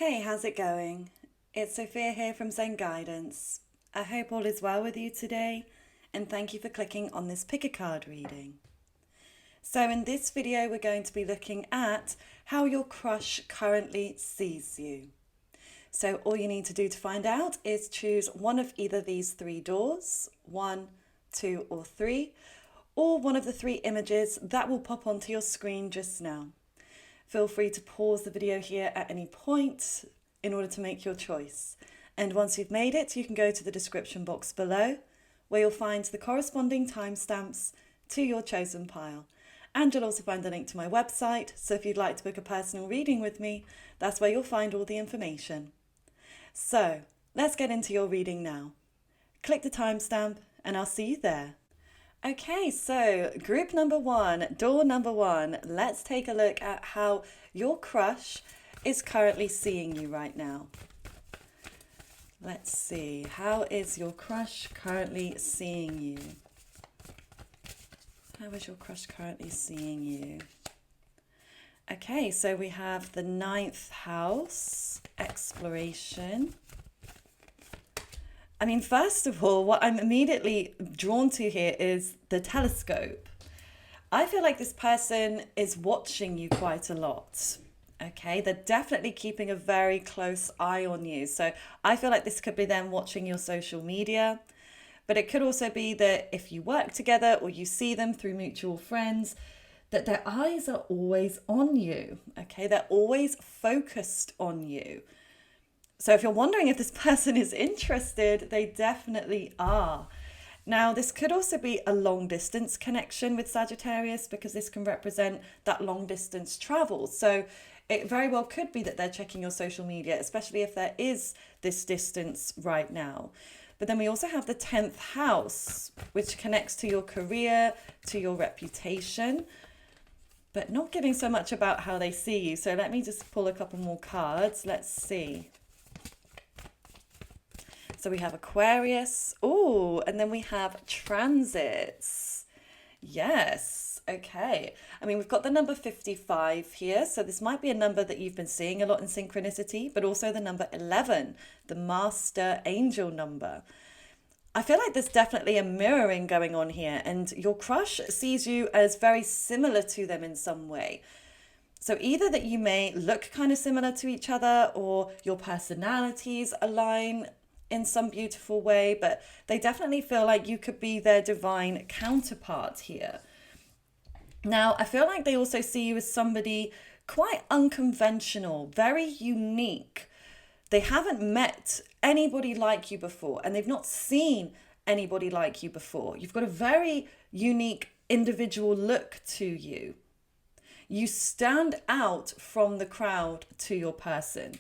Hey, how's it going? It's Sophia here from Zen Guidance. I hope all is well with you today, and thank you for clicking on this pick a card reading. So in this video, we're going to be looking at how your crush currently sees you. So all you need to do to find out is choose one of either these three doors, 1, 2, or 3, or one of the three images that will pop onto your screen just now. Feel free to pause the video here at any point in order to make your choice. And once you've made it, you can go to the description box below where you'll find the corresponding timestamps to your chosen pile. And you'll also find a link to my website, so if you'd like to book a personal reading with me, that's where you'll find all the information. So, let's get into your reading now. Click the timestamp and I'll see you there. Okay, so group number 1, door number 1, let's take a look at how your crush is currently seeing you right now. Let's see, how is your crush currently seeing you? How is your crush currently seeing you? Okay, so we have the 9th house, exploration. I mean, first of all, what I'm immediately drawn to here is the telescope. I feel like this person is watching you quite a lot. Okay, they're definitely keeping a very close eye on you. So I feel like this could be them watching your social media, but it could also be that if you work together or you see them through mutual friends, that their eyes are always on you. Okay, they're always focused on you. So if you're wondering if this person is interested, they definitely are. Now, this could also be a long distance connection with Sagittarius because this can represent that long distance travel. So it very well could be that they're checking your social media, especially if there is this distance right now. But then we also have the 10th house, which connects to your career, to your reputation, but not giving so much about how they see you. So let me just pull a couple more cards. Let's see. So we have Aquarius. Oh, and then we have transits. Yes. Okay. I mean, we've got the number 55 here. So this might be a number that you've been seeing a lot in synchronicity, but also the number 11, the master angel number. I feel like there's definitely a mirroring going on here, and your crush sees you as very similar to them in some way. So either that you may look kind of similar to each other, or your personalities align in some beautiful way, but they definitely feel like you could be their divine counterpart here. Now, I feel like they also see you as somebody quite unconventional, very unique. They haven't met anybody like you before, and they've not seen anybody like you before. You've got a very unique individual look to you. You stand out from the crowd to your person.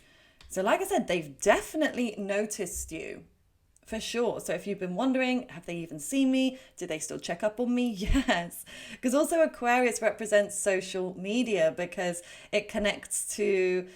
So like I said, they've definitely noticed you for sure. So if you've been wondering, have they even seen me? Do they still check up on me? Yes. Because also Aquarius represents social media because it connects to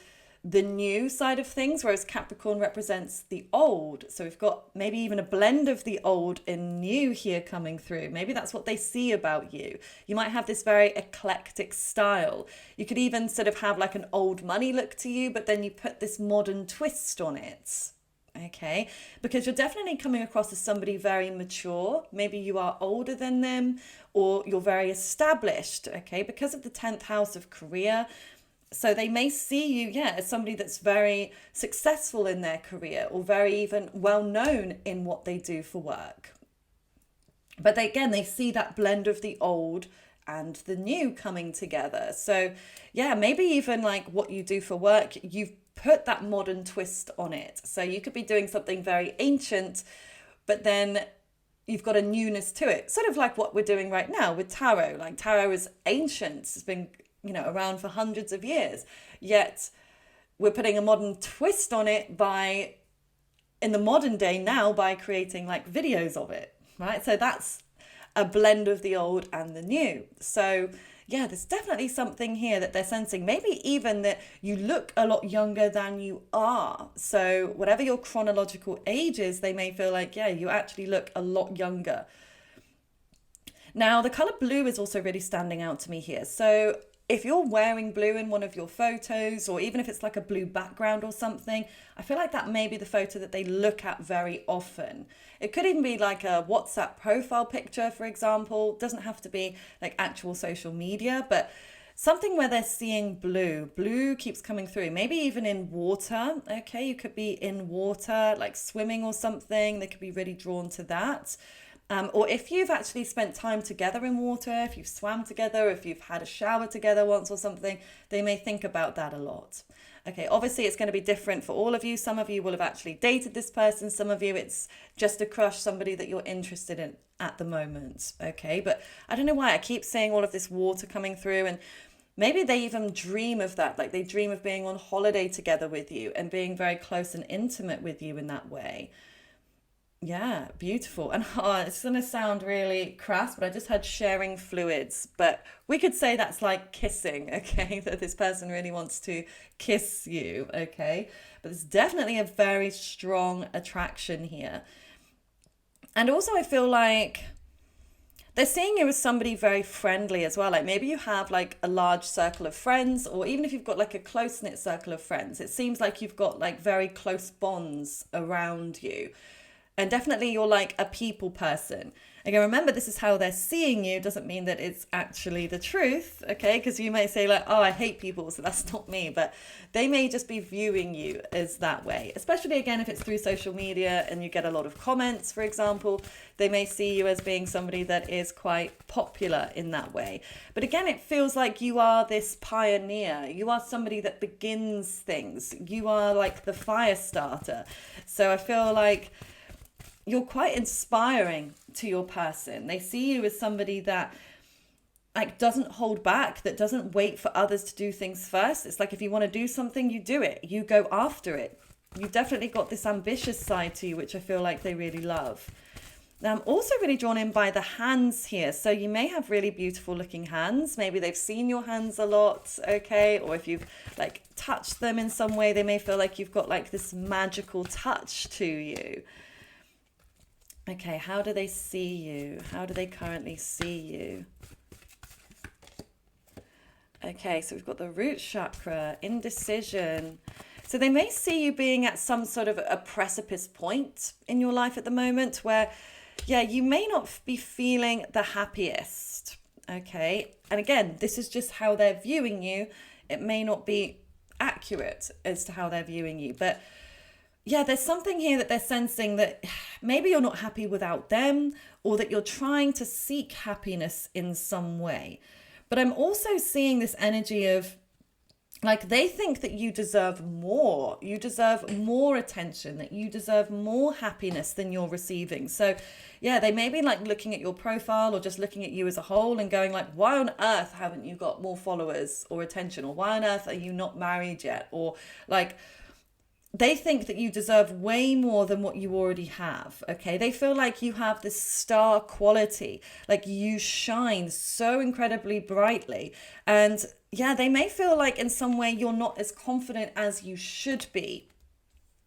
the new side of things, whereas Capricorn represents the old. So we've got maybe even a blend of the old and new here coming through. Maybe that's what they see about you. You might have this very eclectic style. You could even sort of have like an old money look to you, but then you put this modern twist on it. Okay, because you're definitely coming across as somebody very mature. Maybe you are older than them, or you're very established. Okay, because of the 10th house of career. So they may see you, as somebody that's very successful in their career or very even well known in what they do for work. But they see that blend of the old and the new coming together. So maybe even like what you do for work, you've put that modern twist on it. So you could be doing something very ancient, but then you've got a newness to it. Sort of like what we're doing right now with tarot. Like tarot is ancient. It's been around for hundreds of years, yet we're putting a modern twist on it in the modern day now by creating like videos of it, right? So that's a blend of the old and the new. So there's definitely something here that they're sensing, maybe even that you look a lot younger than you are. So whatever your chronological age is, they may feel like, you actually look a lot younger. Now, the color blue is also really standing out to me here. So if you're wearing blue in one of your photos, or even if it's like a blue background or something, I feel like that may be the photo that they look at very often. It could even be like a WhatsApp profile picture, for example. It doesn't have to be like actual social media, but something where they're seeing blue. Blue keeps coming through, maybe even in water. Okay, you could be in water, like swimming or something. They could be really drawn to that. Or if you've actually spent time together in water, if you've swam together, if you've had a shower together once or something, they may think about that a lot. Okay, obviously it's going to be different for all of you. Some of you will have actually dated this person. Some of you, it's just a crush, somebody that you're interested in at the moment. Okay, but I don't know why I keep seeing all of this water coming through, and maybe they even dream of that. Like they dream of being on holiday together with you and being very close and intimate with you in that way. Yeah, beautiful. And it's going to sound really crass, but I just had sharing fluids. But we could say that's like kissing, okay? That this person really wants to kiss you, okay? But there's definitely a very strong attraction here. And also, I feel like they're seeing you as somebody very friendly as well. Like maybe you have like a large circle of friends, or even if you've got like a close knit circle of friends, it seems like you've got like very close bonds around you. And definitely you're like a people person. Again, remember, this is how they're seeing you. Doesn't mean that it's actually the truth, okay? Because you may say like, oh, I hate people, so that's not me. But they may just be viewing you as that way. Especially, again, if it's through social media and you get a lot of comments, for example, they may see you as being somebody that is quite popular in that way. But again, it feels like you are this pioneer. You are somebody that begins things. You are like the fire starter. So I feel like you're quite inspiring to your person. They see you as somebody that like doesn't hold back, that doesn't wait for others to do things first. It's like if you want to do something, you do it. You go after it. You've definitely got this ambitious side to you, which I feel like they really love. Now, I'm also really drawn in by the hands here. So you may have really beautiful looking hands. Maybe they've seen your hands a lot, okay? Or if you've like touched them in some way, they may feel like you've got like this magical touch to you. Okay, how do they see you? How do they currently see you? Okay, so we've got the root chakra, indecision. So they may see you being at some sort of a precipice point in your life at the moment where, yeah, you may not be feeling the happiest. Okay, and again, this is just how they're viewing you. It may not be accurate as to how they're viewing you, but yeah, there's something here that they're sensing that maybe you're not happy without them, or that you're trying to seek happiness in some way. But I'm also seeing this energy of like they think that you deserve more. You deserve more attention, that you deserve more happiness than you're receiving. So yeah, they may be like looking at your profile or just looking at you as a whole and going like, why on earth haven't you got more followers or attention? Or why on earth are you not married yet? Or like, they think that you deserve way more than what you already have, okay? They feel like you have this star quality, like you shine so incredibly brightly. And yeah, they may feel like in some way you're not as confident as you should be,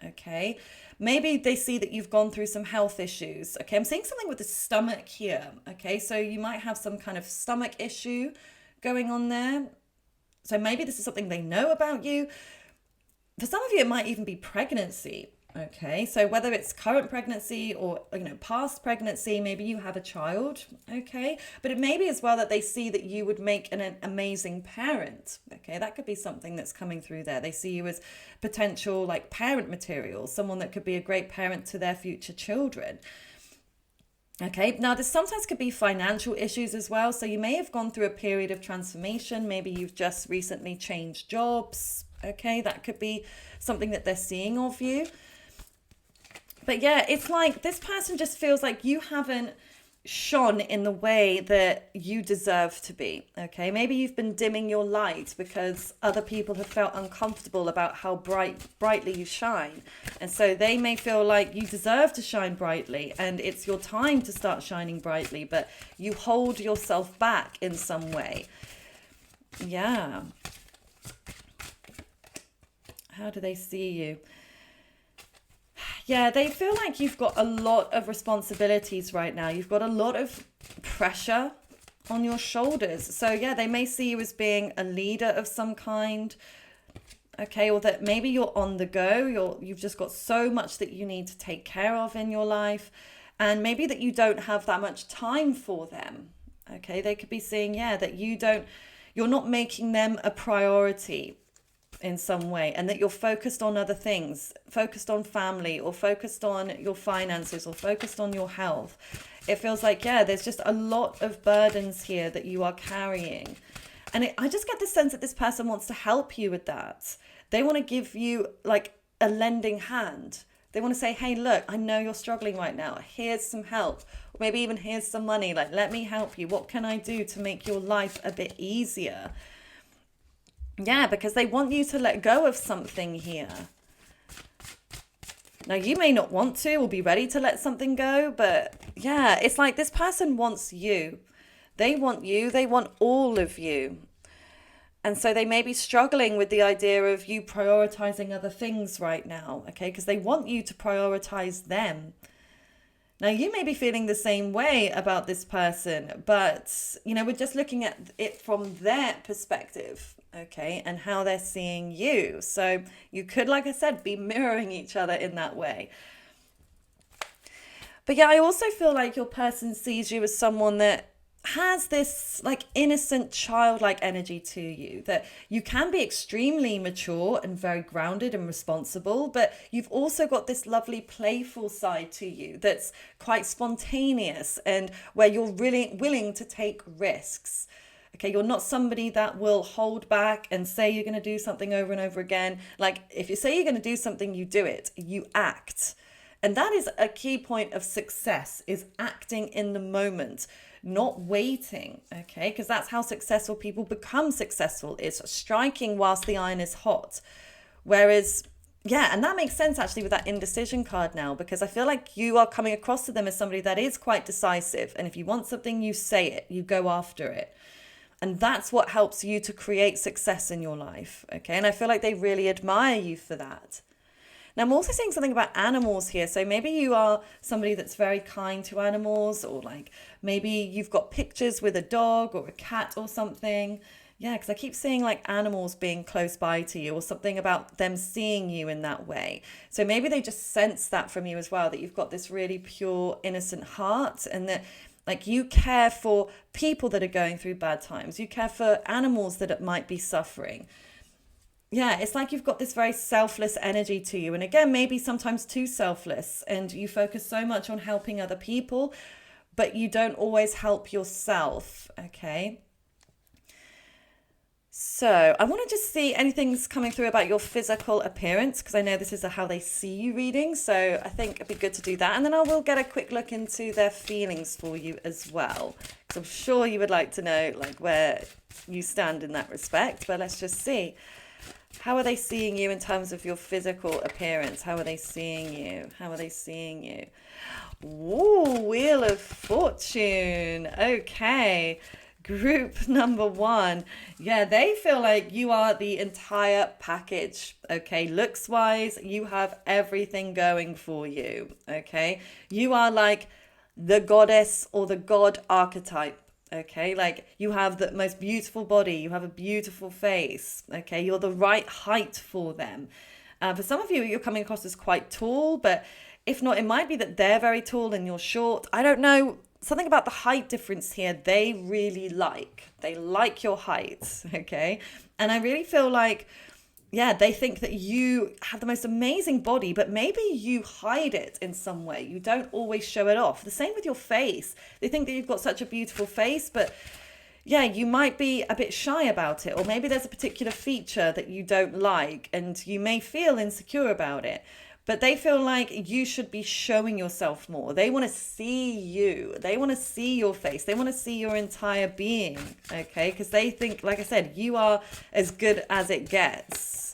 okay? Maybe they see that you've gone through some health issues, okay? I'm seeing something with the stomach here, okay? So you might have some kind of stomach issue going on there. So maybe this is something they know about you. For some of you, it might even be pregnancy. Okay, so whether it's current pregnancy or past pregnancy, maybe you have a child. Okay, but it may be as well that they see that you would make an amazing parent. Okay, that could be something that's coming through there. They see you as potential like parent material, someone that could be a great parent to their future children. Okay, now this sometimes could be financial issues as well. So you may have gone through a period of transformation. Maybe you've just recently changed jobs. Okay, that could be something that they're seeing of you. But yeah, it's like this person just feels like you haven't shone in the way that you deserve to be. Okay, maybe you've been dimming your light because other people have felt uncomfortable about how brightly you shine. And so they may feel like you deserve to shine brightly and it's your time to start shining brightly, but you hold yourself back in some way. Yeah. How do they see you? Yeah, they feel like you've got a lot of responsibilities right now. You've got a lot of pressure on your shoulders. So yeah, they may see you as being a leader of some kind. Okay, or that maybe you're on the go, you've just got so much that you need to take care of in your life, and maybe that you don't have that much time for them. Okay, they could be saying, yeah, that you're not making them a priority in some way, and that you're focused on other things, focused on family, or focused on your finances, or focused on your health. It feels like, yeah, there's just a lot of burdens here that you are carrying. And I just get the sense that this person wants to help you with that. They want to give you like a lending hand. They want to say, hey, look, I know you're struggling right now. Here's some help. Or maybe even here's some money. Like, let me help you. What can I do to make your life a bit easier? Yeah, because they want you to let go of something here. Now, you may not want to or be ready to let something go, but yeah, it's like this person wants you. They want you. They want all of you. And so they may be struggling with the idea of you prioritizing other things right now, okay? Because they want you to prioritize them. Now, you may be feeling the same way about this person, but, we're just looking at it from their perspective, okay? And how they're seeing you. So you could, like I said, be mirroring each other in that way. But yeah, I also feel like your person sees you as someone that has this like innocent childlike energy to you, that you can be extremely mature and very grounded and responsible, but you've also got this lovely playful side to you that's quite spontaneous and where you're really willing to take risks. Okay, you're not somebody that will hold back and say you're going to do something over and over again. Like if you say you're going to do something, you do it, you act. And that is a key point of success, is acting in the moment, not waiting, okay? Because that's how successful people become successful. It's striking whilst the iron is hot. Whereas, yeah, and that makes sense actually with that indecision card now, because I feel like you are coming across to them as somebody that is quite decisive. And if you want something, you say it, you go after it. And that's what helps you to create success in your life, okay? And I feel like they really admire you for that. Now, I'm also seeing something about animals here. So maybe you are somebody that's very kind to animals, or like maybe you've got pictures with a dog or a cat or something. Yeah, because I keep seeing like animals being close by to you, or something about them seeing you in that way. So maybe they just sense that from you as well, that you've got this really pure, innocent heart, and that like you care for people that are going through bad times. You care for animals that might be suffering. Yeah, it's like you've got this very selfless energy to you. And again, maybe sometimes too selfless, and you focus so much on helping other people, but you don't always help yourself, okay? So I want to just see anything's coming through about your physical appearance, because I know this is a how they see you reading. So I think it'd be good to do that. And then I will get a quick look into their feelings for you as well, because I'm sure you would like to know like where you stand in that respect. But let's just see. How are they seeing you in terms of your physical appearance? How are they seeing you? How are they seeing you? Ooh, Wheel of Fortune. Okay. Group number 1. Yeah, they feel like you are the entire package. Okay. Looks wise, you have everything going for you. Okay. You are like the goddess or the god archetype. Okay, like you have the most beautiful body, you have a beautiful face, okay, you're the right height for them. For some of you, you're coming across as quite tall, but if not, it might be that they're very tall and you're short. I don't know, something about the height difference here, they really like. They like your height, okay? And I really feel like, yeah, they think that you have the most amazing body, but maybe you hide it in some way. You don't always show it off. The same with your face. They think that you've got such a beautiful face, but yeah, you might be a bit shy about it. Or maybe there's a particular feature that you don't like and you may feel insecure about it. But they feel like you should be showing yourself more. They want to see you. They want to see your face. They want to see your entire being, okay? Because they think, like I said, you are as good as it gets.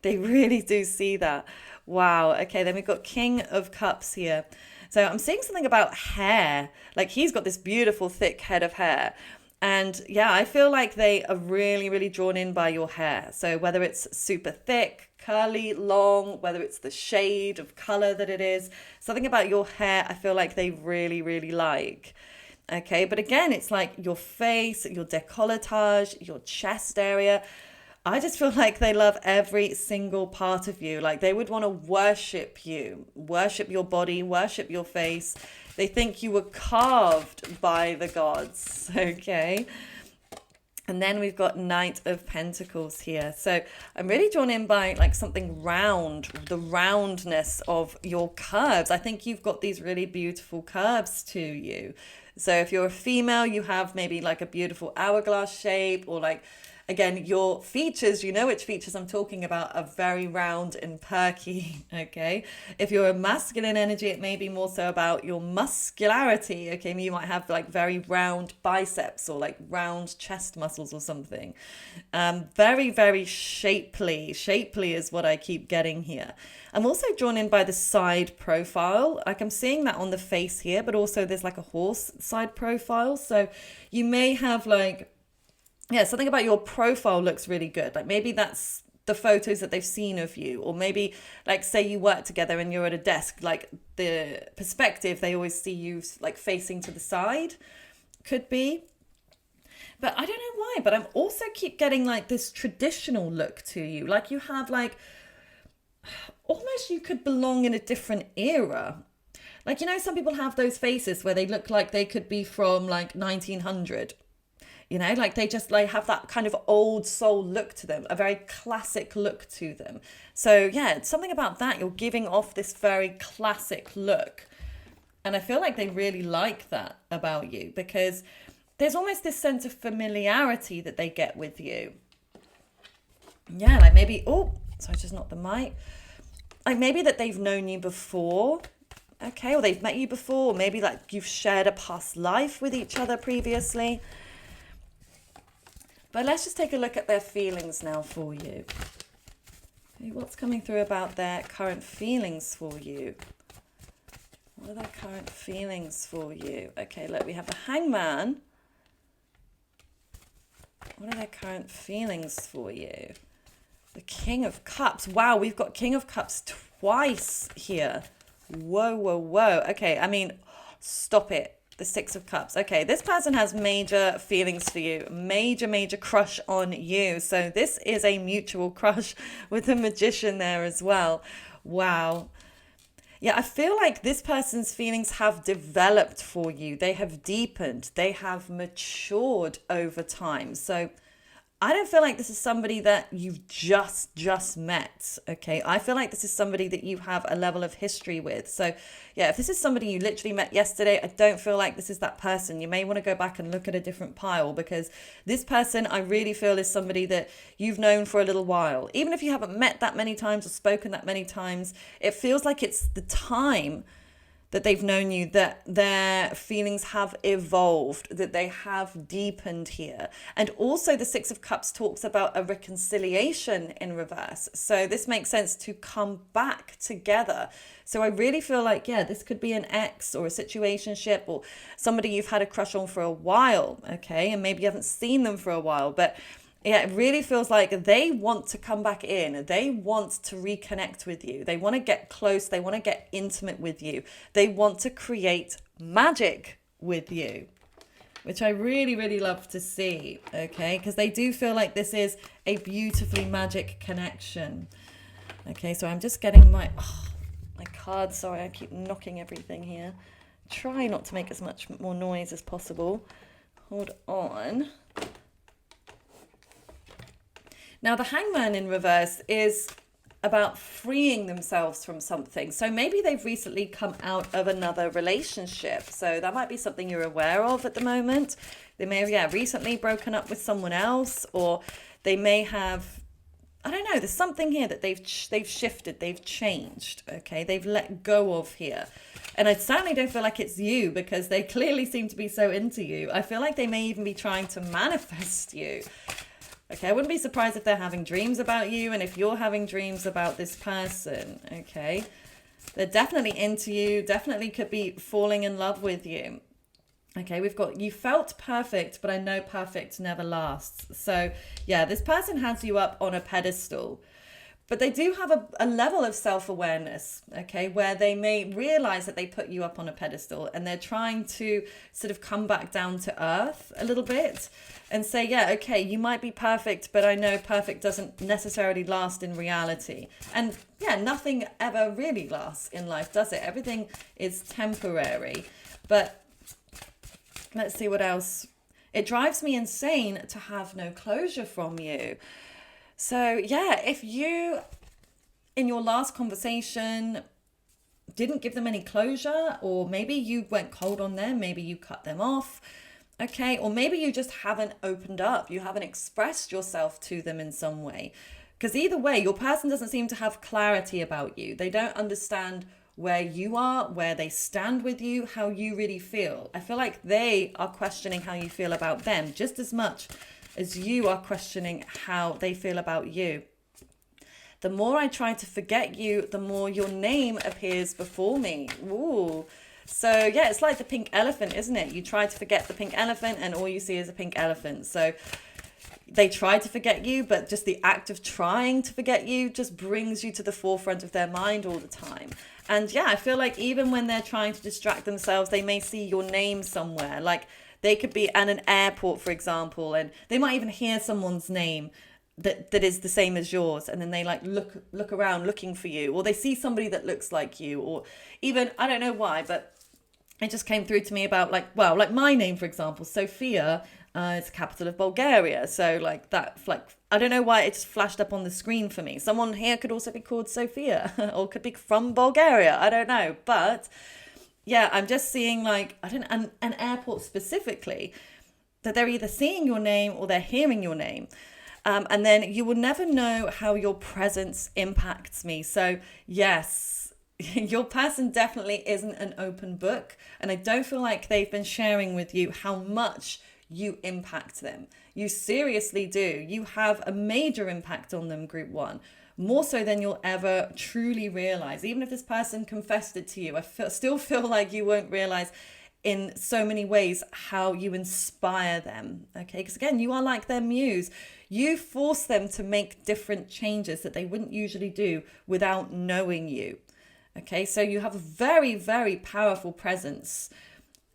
They really do see that. Wow. Okay, then we've got King of Cups here. So I'm seeing something about hair. Like he's got this beautiful thick head of hair. And yeah, I feel like they are really, really drawn in by your hair. So whether it's super thick, curly, long, whether it's the shade of color that it is, something about your hair, I feel like they really, really like. Okay, but again, it's like your face, your décolletage, your chest area. I just feel like they love every single part of you. Like they would want to worship you, worship your body, worship your face. They think you were carved by the gods. Okay. And then we've got Knight of Pentacles here. So I'm really drawn in by like something round, the roundness of your curves. I think you've got these really beautiful curves to you. So if you're a female, you have maybe like a beautiful hourglass shape, or like, again, your features, you know which features I'm talking about, are very round and perky, okay? If you're a masculine energy, it may be more so about your muscularity, okay? You might have like very round biceps or like round chest muscles or something. Very, very shapely. Shapely is what I keep getting here. I'm also drawn in by the side profile. Like I'm seeing that on the face here, but also there's like a horse side profile. So you may have like, yeah, something about your profile looks really good. Like maybe that's the photos that they've seen of you, or maybe like say you work together and you're at a desk, like the perspective, they always see you like facing to the side, could be. But I don't know why, but I'm also keep getting like this traditional look to you. Like you have like, almost you could belong in a different era. Like, you know, some people have those faces where they look like they could be from like 1900. You know, like they just like have that kind of old soul look to them, a very classic look to them. So yeah, it's something about that. You're giving off this very classic look. And I feel like they really like that about you, because there's almost this sense of familiarity that they get with you. Yeah, like maybe, oh, sorry, just not the mic. Like maybe that they've known you before. Okay, or they've met you before, or maybe like you've shared a past life with each other previously. But let's just take a look at their feelings now for you. Okay, what's coming through about their current feelings for you? What are their current feelings for you? Okay, look, we have the Hangman. What are their current feelings for you? The King of Cups. Wow, we've got King of Cups twice here. Whoa, whoa, whoa. Okay, I mean, stop it. The Six of Cups. Okay, this person has major feelings for you, major crush on you. So this is a mutual crush with the Magician there as well. Wow. Yeah, I feel like this person's feelings have developed for you. They have deepened. They have matured over time. So I don't feel like this is somebody that you've just met, okay? I feel like this is somebody that you have a level of history with. So yeah, if this is somebody you literally met yesterday, I don't feel like this is that person. You may want to go back and look at a different pile, because this person I really feel is somebody that you've known for a little while. Even if you haven't met that many times or spoken that many times, it feels like it's the time that they've known you, that their feelings have evolved, that they have deepened here. And also the Six of Cups talks about a reconciliation in reverse. So this makes sense to come back together. So I really feel like, yeah, this could be an ex or a situationship or somebody you've had a crush on for a while, okay? And maybe you haven't seen them for a while, but yeah, it really feels like they want to come back in. They want to reconnect with you. They want to get close. They want to get intimate with you. They want to create magic with you, which I really love to see, okay? Because they do feel like this is a beautifully magic connection. Okay, so I'm just getting my cards. Sorry, I keep knocking everything here. Try not to make as much more noise as possible. Hold on. Now, the Hangman in reverse is about freeing themselves from something. So maybe they've recently come out of another relationship. So that might be something you're aware of at the moment. They may have, recently broken up with someone else, or they may have, I don't know, there's something here that they've shifted, they've changed, okay? They've let go of here. And I certainly don't feel like it's you, because they clearly seem to be so into you. I feel like they may even be trying to manifest you. Okay, I wouldn't be surprised if they're having dreams about you, and if you're having dreams about this person, okay? They're definitely into you, definitely could be falling in love with you. Okay, we've got, you felt perfect, but I know perfect never lasts. So yeah, this person has you up on a pedestal. But they do have a level of self-awareness, okay, where they may realize that they put you up on a pedestal and they're trying to sort of come back down to earth a little bit and say, yeah, okay, you might be perfect, but I know perfect doesn't necessarily last in reality. And yeah, nothing ever really lasts in life, does it? Everything is temporary. But let's see what else. It drives me insane to have no closure from you. So yeah, if you, in your last conversation, didn't give them any closure, or maybe you went cold on them, maybe you cut them off, okay, or maybe you just haven't opened up, you haven't expressed yourself to them in some way. Because either way, your person doesn't seem to have clarity about you. They don't understand where you are, where they stand with you, how you really feel. I feel like they are questioning how you feel about them just as much as you are questioning how they feel about you. The more I try to forget you, the more your name appears before me. Ooh. So yeah, it's like the pink elephant, isn't it? You try to forget the pink elephant and all you see is a pink elephant. So they try to forget you, but just the act of trying to forget you just brings you to the forefront of their mind all the time. And yeah, I feel like even when they're trying to distract themselves, they may see your name somewhere. Like they could be at an airport, for example, and they might even hear someone's name that is the same as yours, and then they like look around looking for you, or they see somebody that looks like you, or even, I don't know why, but it just came through to me about like my name, for example, Sophia. It's the capital of Bulgaria. So like that, like, I don't know why it just flashed up on the screen for me. Someone here could also be called Sophia or could be from Bulgaria. I don't know. But yeah, I'm just seeing like, I don't know, an airport specifically, that they're either seeing your name or they're hearing your name. And then you will never know how your presence impacts me. So yes, your person definitely isn't an open book. And I don't feel like they've been sharing with you how much you impact them. You seriously do. You have a major impact on them, group one, more so than you'll ever truly realize. Even if this person confessed it to you, still feel like you won't realize in so many ways how you inspire them. Okay, because again, you are like their muse. You force them to make different changes that they wouldn't usually do without knowing you. Okay, so you have a very, very powerful presence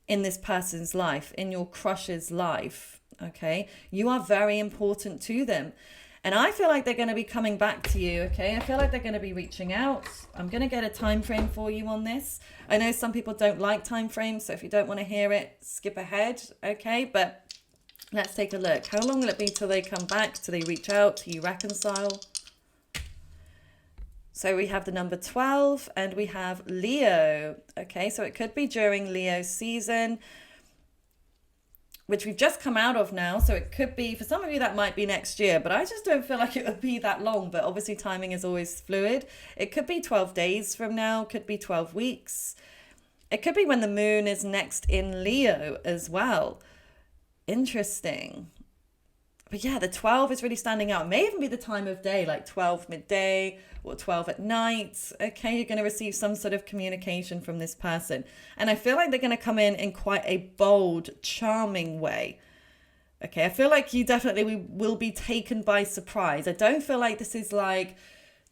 in this person's life, in your crush's life. Okay, you are very important to them. And I feel like they're going to be coming back to you, okay? I feel like they're going to be reaching out. I'm going to get a time frame for you on this. I know some people don't like time frames, so if you don't want to hear it, skip ahead, okay? But let's take a look. How long will it be till they come back? Till they reach out? Till you reconcile? So we have the number 12 and we have Leo, okay? So it could be during Leo's season, which we've just come out of now. So it could be, for some of you, that might be next year, but I just don't feel like it would be that long. But obviously timing is always fluid. It could be 12 days from now, could be 12 weeks. It could be when the moon is next in Leo as well. Interesting. But yeah, the 12 is really standing out. It may even be the time of day, like 12 midday or 12 at night. Okay, you're going to receive some sort of communication from this person. And I feel like they're going to come in quite a bold, charming way. Okay, I feel like you definitely will be taken by surprise. I don't feel like this is like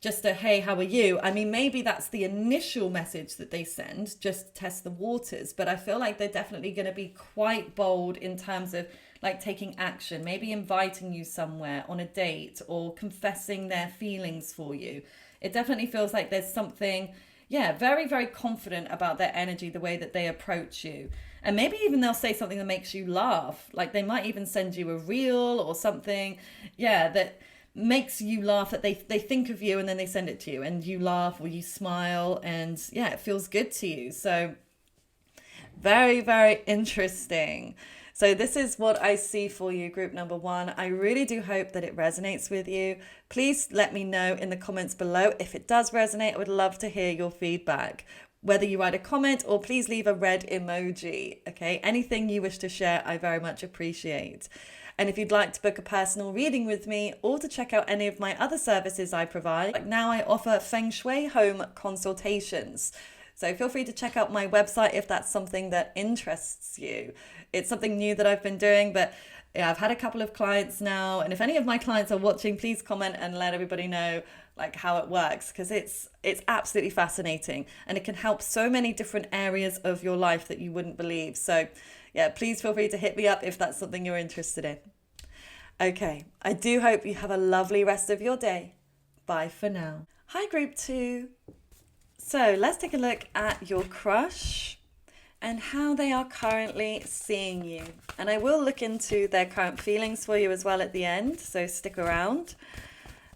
just a, hey, how are you? I mean, maybe that's the initial message that they send, just to test the waters. But I feel like they're definitely going to be quite bold in terms of like taking action, maybe inviting you somewhere on a date or confessing their feelings for you. It definitely feels like there's something, yeah, very, very confident about their energy, the way that they approach you. And maybe even they'll say something that makes you laugh. Like they might even send you a reel or something, yeah, that makes you laugh, that they think of you and then they send it to you and you laugh or you smile and yeah, it feels good to you. So very, very interesting. So this is what I see for you, group number one. I really do hope that it resonates with you. Please let me know in the comments below if it does resonate. I would love to hear your feedback. Whether you write a comment or please leave a red emoji, okay? Anything you wish to share, I very much appreciate. And if you'd like to book a personal reading with me or to check out any of my other services I provide, like now I offer Feng Shui home consultations. So feel free to check out my website if that's something that interests you. It's something new that I've been doing, but Yeah, I've had a couple of clients now, and if any of my clients are watching, please comment and let everybody know like how it works, because it's absolutely fascinating, and it can help so many different areas of your life that you wouldn't believe. So yeah, please feel free to hit me up if that's something you're interested in. Okay, I do hope you have a lovely rest of your day. Bye for now. Hi, group 2. So let's take a look at your crush and how they are currently seeing you. And I will look into their current feelings for you as well at the end, so stick around.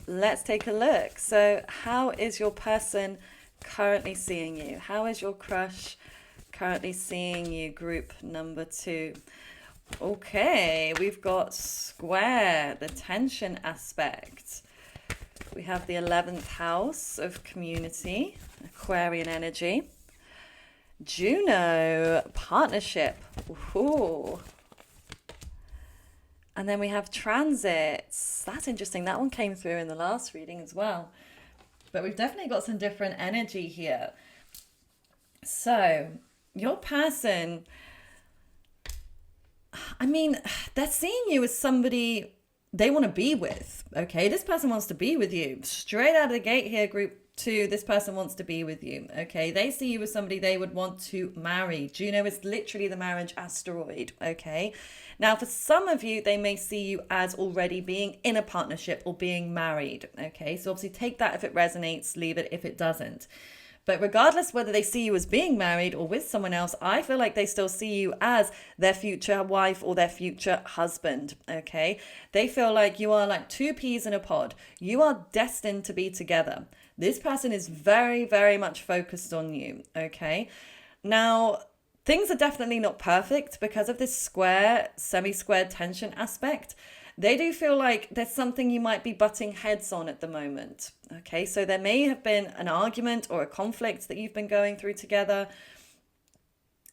Let's take a look. So how is your person currently seeing you? How is your crush currently seeing you, group number 2? Okay, we've got square, the tension aspect. We have the 11th house of community, Aquarian energy. Juno, partnership. Ooh. And then we have transits. That's interesting. That one came through in the last reading as well. But we've definitely got some different energy here. So your person, I mean, they're seeing you as somebody they want to be with. Okay, this person wants to be with you. Straight out of the gate here, group 2, this person wants to be with you. Okay, they see you as somebody they would want to marry. Juno is literally the marriage asteroid. Okay, now for some of you, they may see you as already being in a partnership or being married. Okay, so obviously take that if it resonates, leave it if it doesn't. But regardless whether they see you as being married or with someone else, I feel like they still see you as their future wife or their future husband, okay? They feel like you are like two peas in a pod. You are destined to be together. This person is very, very much focused on you, okay? Now, things are definitely not perfect because of this square, semi-square tension aspect. They do feel like there's something you might be butting heads on at the moment. Okay, so there may have been an argument or a conflict that you've been going through together.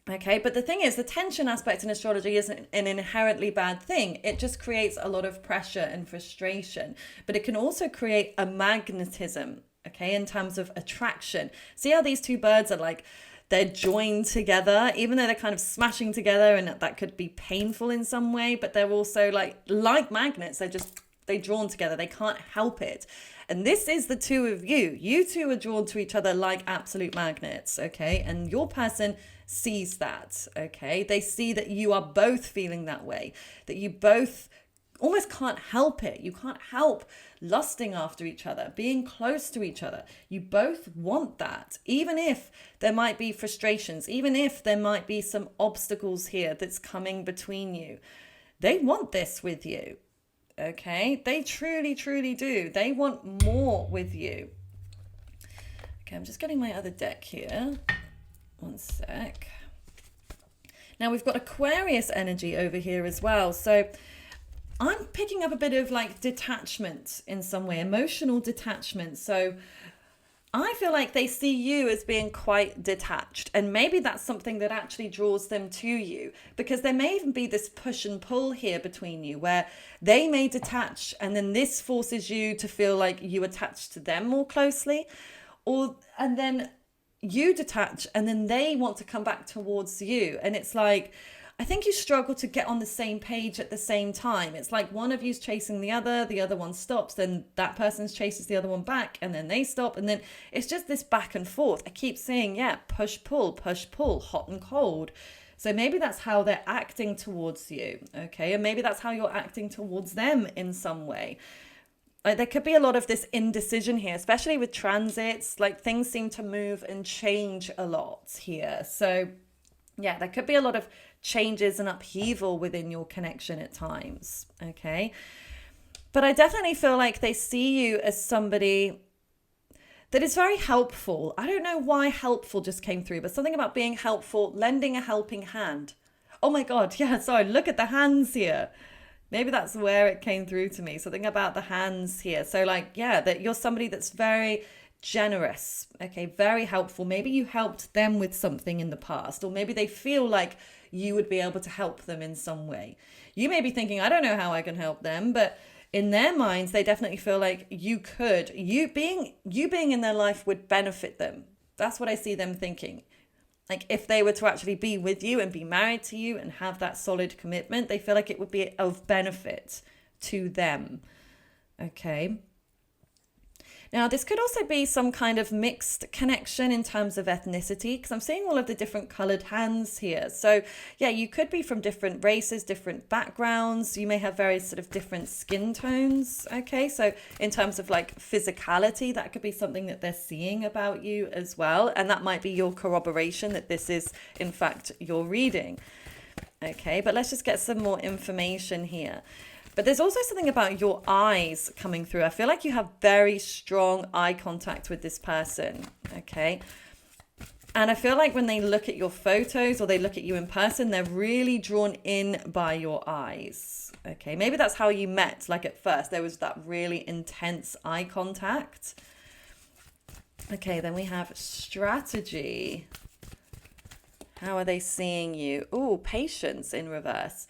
Okay, but the thing is, the tension aspect in astrology isn't an inherently bad thing. It just creates a lot of pressure and frustration. But it can also create a magnetism, okay, in terms of attraction. See how these two birds are like, they're joined together, even though they're kind of smashing together, and that could be painful in some way, but they're also like magnets. They're drawn together. They can't help it. And this is the two of you. You two are drawn to each other like absolute magnets, okay? And your person sees that, okay? They see that you are both feeling that way, that you both almost can't help it. You can't help lusting after each other, being close to each other. You both want that, even if there might be frustrations, even if there might be some obstacles here that's coming between you. They want this with you, okay? They truly, truly do. They want more with you. Okay, I'm just getting my other deck here. One sec. Now we've got Aquarius energy over here as well. So I'm picking up a bit of like detachment in some way, emotional detachment. So I feel like they see you as being quite detached, and maybe that's something that actually draws them to you, because there may even be this push and pull here between you where they may detach and then this forces you to feel like you attach to them more closely, and then you detach and then they want to come back towards you. And it's like, I think you struggle to get on the same page at the same time. It's like one of you's chasing the other one stops, then that person chases the other one back, and then they stop, and then it's just this back and forth. I keep saying, yeah, push, pull, hot and cold. So maybe that's how they're acting towards you, okay? And maybe that's how you're acting towards them in some way. Like there could be a lot of this indecision here, especially with transits. Like things seem to move and change a lot here. So yeah, there could be a lot of changes and upheaval within your connection at times, okay? But I definitely feel like they see you as somebody that is very helpful. I don't know why helpful just came through, but something about being helpful, lending a helping hand. Oh my God, yeah, sorry, look at the hands here. Maybe that's where it came through to me, something about the hands here. So like, yeah, that you're somebody that's very generous, okay, very helpful. Maybe you helped them with something in the past, or maybe they feel like you would be able to help them in some way. You may be thinking, I don't know how I can help them, but in their minds, they definitely feel like you could. You being in their life would benefit them. That's what I see them thinking. Like if they were to actually be with you and be married to you and have that solid commitment, they feel like it would be of benefit to them. Okay. Now, this could also be some kind of mixed connection in terms of ethnicity, because I'm seeing all of the different colored hands here. So, yeah, you could be from different races, different backgrounds. You may have very sort of different skin tones. Okay, so in terms of like physicality, that could be something that they're seeing about you as well. And that might be your corroboration that this is, in fact, your reading. Okay, but let's just get some more information here. But there's also something about your eyes coming through. I feel like you have very strong eye contact with this person, okay? And I feel like when they look at your photos or they look at you in person, they're really drawn in by your eyes, okay? Maybe that's how you met, like at first. There was that really intense eye contact. Okay, then we have strategy. How are they seeing you? Oh, patience in reverse.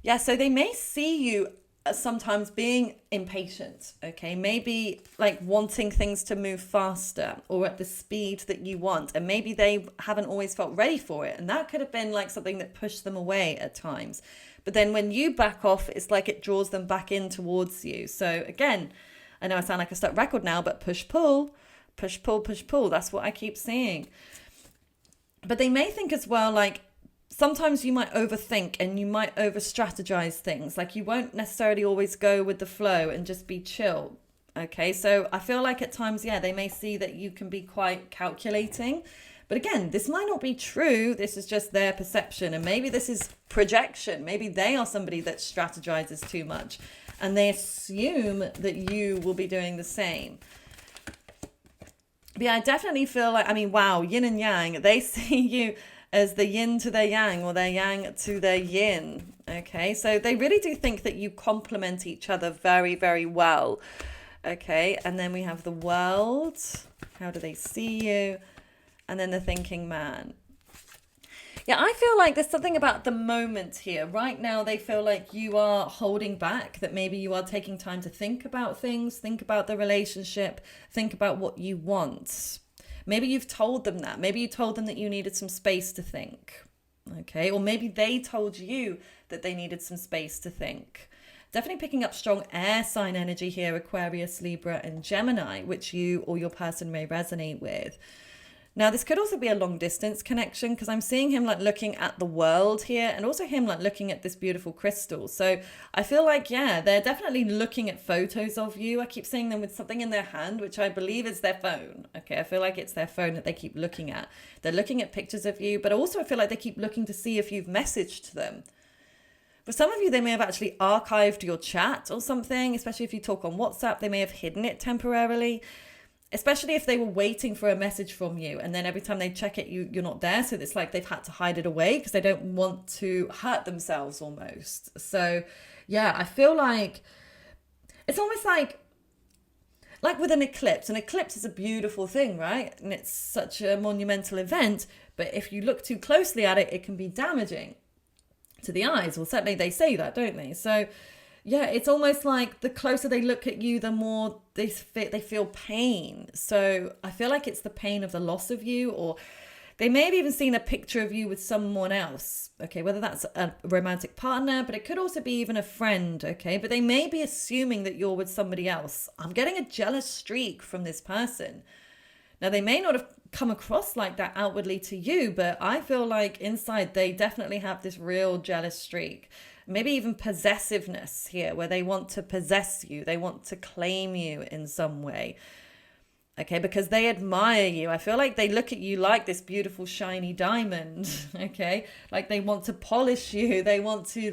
Yeah, so they may see you sometimes being impatient, okay? Maybe like wanting things to move faster or at the speed that you want. And maybe they haven't always felt ready for it. And that could have been like something that pushed them away at times. But then when you back off, it's like it draws them back in towards you. So again, I know I sound like a stuck record now, but push, pull, push, pull, push, pull. That's what I keep seeing. But they may think as well, like, sometimes you might overthink and you might over strategize things. Like you won't necessarily always go with the flow and just be chill. Okay, so I feel like at times, yeah, they may see that you can be quite calculating. But again, this might not be true. This is just their perception. And maybe this is projection. Maybe they are somebody that strategizes too much and they assume that you will be doing the same. But yeah, I definitely feel like, I mean, wow, yin and yang, they see you as the yin to their yang or their yang to their yin. Okay, so they really do think that you complement each other very, very well. Okay, and then we have the world. How do they see you? And then the thinking man. Yeah, I feel like there's something about the moment here. Right now, they feel like you are holding back, that maybe you are taking time to think about things, think about the relationship, think about what you want. Maybe you've told them that. Maybe you told them that you needed some space to think. Okay, or maybe they told you that they needed some space to think. Definitely picking up strong air sign energy here, Aquarius, Libra, and Gemini, which you or your person may resonate with. Now, this could also be a long distance connection because I'm seeing him like looking at the world here and also him like looking at this beautiful crystal. So I feel like, yeah, they're definitely looking at photos of you. I keep seeing them with something in their hand, which I believe is their phone. Okay, I feel like it's their phone that they keep looking at. They're looking at pictures of you, but also I feel like they keep looking to see if you've messaged them. For some of you, they may have actually archived your chat or something, especially if you talk on WhatsApp, they may have hidden it temporarily. Especially if they were waiting for a message from you and then every time they check it, you're not there. So it's like they've had to hide it away because they don't want to hurt themselves almost. So yeah, I feel like it's almost like with an eclipse. An eclipse is a beautiful thing, right? And it's such a monumental event. But if you look too closely at it, it can be damaging to the eyes. Well, certainly they say that, don't they? So yeah, it's almost like the closer they look at you, the more they feel pain. So I feel like it's the pain of the loss of you, or they may have even seen a picture of you with someone else. Okay, whether that's a romantic partner, but it could also be even a friend. Okay, but they may be assuming that you're with somebody else. I'm getting a jealous streak from this person. Now, they may not have come across like that outwardly to you, but I feel like inside they definitely have this real jealous streak. Maybe even possessiveness here, where they want to possess you. They want to claim you in some way. Okay, because they admire you. I feel like they look at you like this beautiful shiny diamond. Okay, like they want to polish you. They want to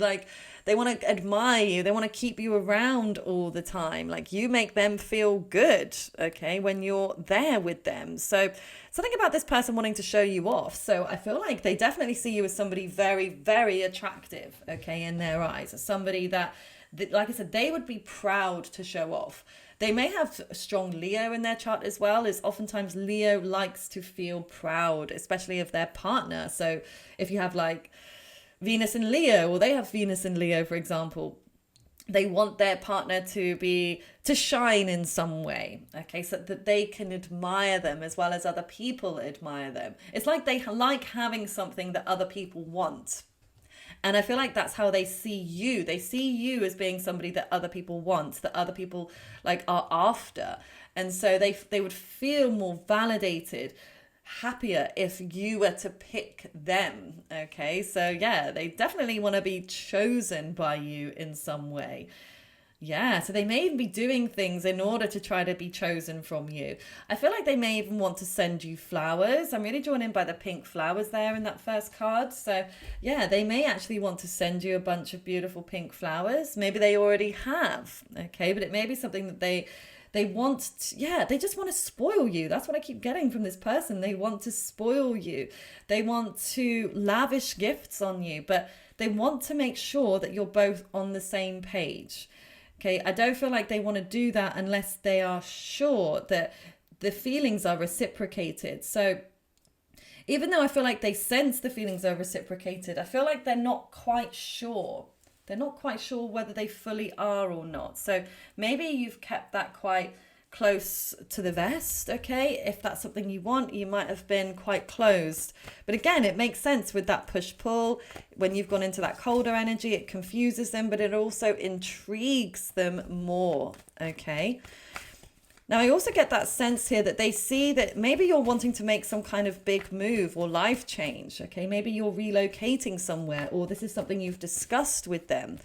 admire you. They want to keep you around all the time. Like you make them feel good, okay, when you're there with them. So something about this person wanting to show you off. So I feel like they definitely see you as somebody very, very attractive, okay, in their eyes. As somebody that, like I said, they would be proud to show off. They may have a strong Leo in their chart as well, as oftentimes Leo likes to feel proud, especially of their partner. So if you have like Venus in Leo, or they have Venus in Leo, for example, They want their partner to shine in some way, okay, so that they can admire them as well as other people admire them. It's like they like having something that other people want. And I feel like that's how they see you. They see you as being somebody that other people want, that other people like are after. And so they would feel more validated, happier if you were to pick them. Okay, so yeah, they definitely want to be chosen by you in some way. Yeah, so they may even be doing things in order to try to be chosen from you. I feel like they may even want to send you flowers. I'm really drawn in by the pink flowers there in that first card. So yeah, they may actually want to send you a bunch of beautiful pink flowers. Maybe they already have, okay, but it may be something that they want yeah, they just want to spoil you. That's what I keep getting from this person. They want to spoil you. They want to lavish gifts on you, but they want to make sure that you're both on the same page. Okay, I don't feel like they want to do that unless they are sure that the feelings are reciprocated. So even though I feel like they sense the feelings are reciprocated, I feel like they're not quite sure. They're not quite sure whether they fully are or not. So maybe you've kept that quite close to the vest, okay? If that's something you want, you might have been quite closed. But again, it makes sense with that push-pull. When you've gone into that colder energy, it confuses them, but it also intrigues them more, okay? Now, I also get that sense here that they see that maybe you're wanting to make some kind of big move or life change, okay? Maybe you're relocating somewhere, or this is something you've discussed with them.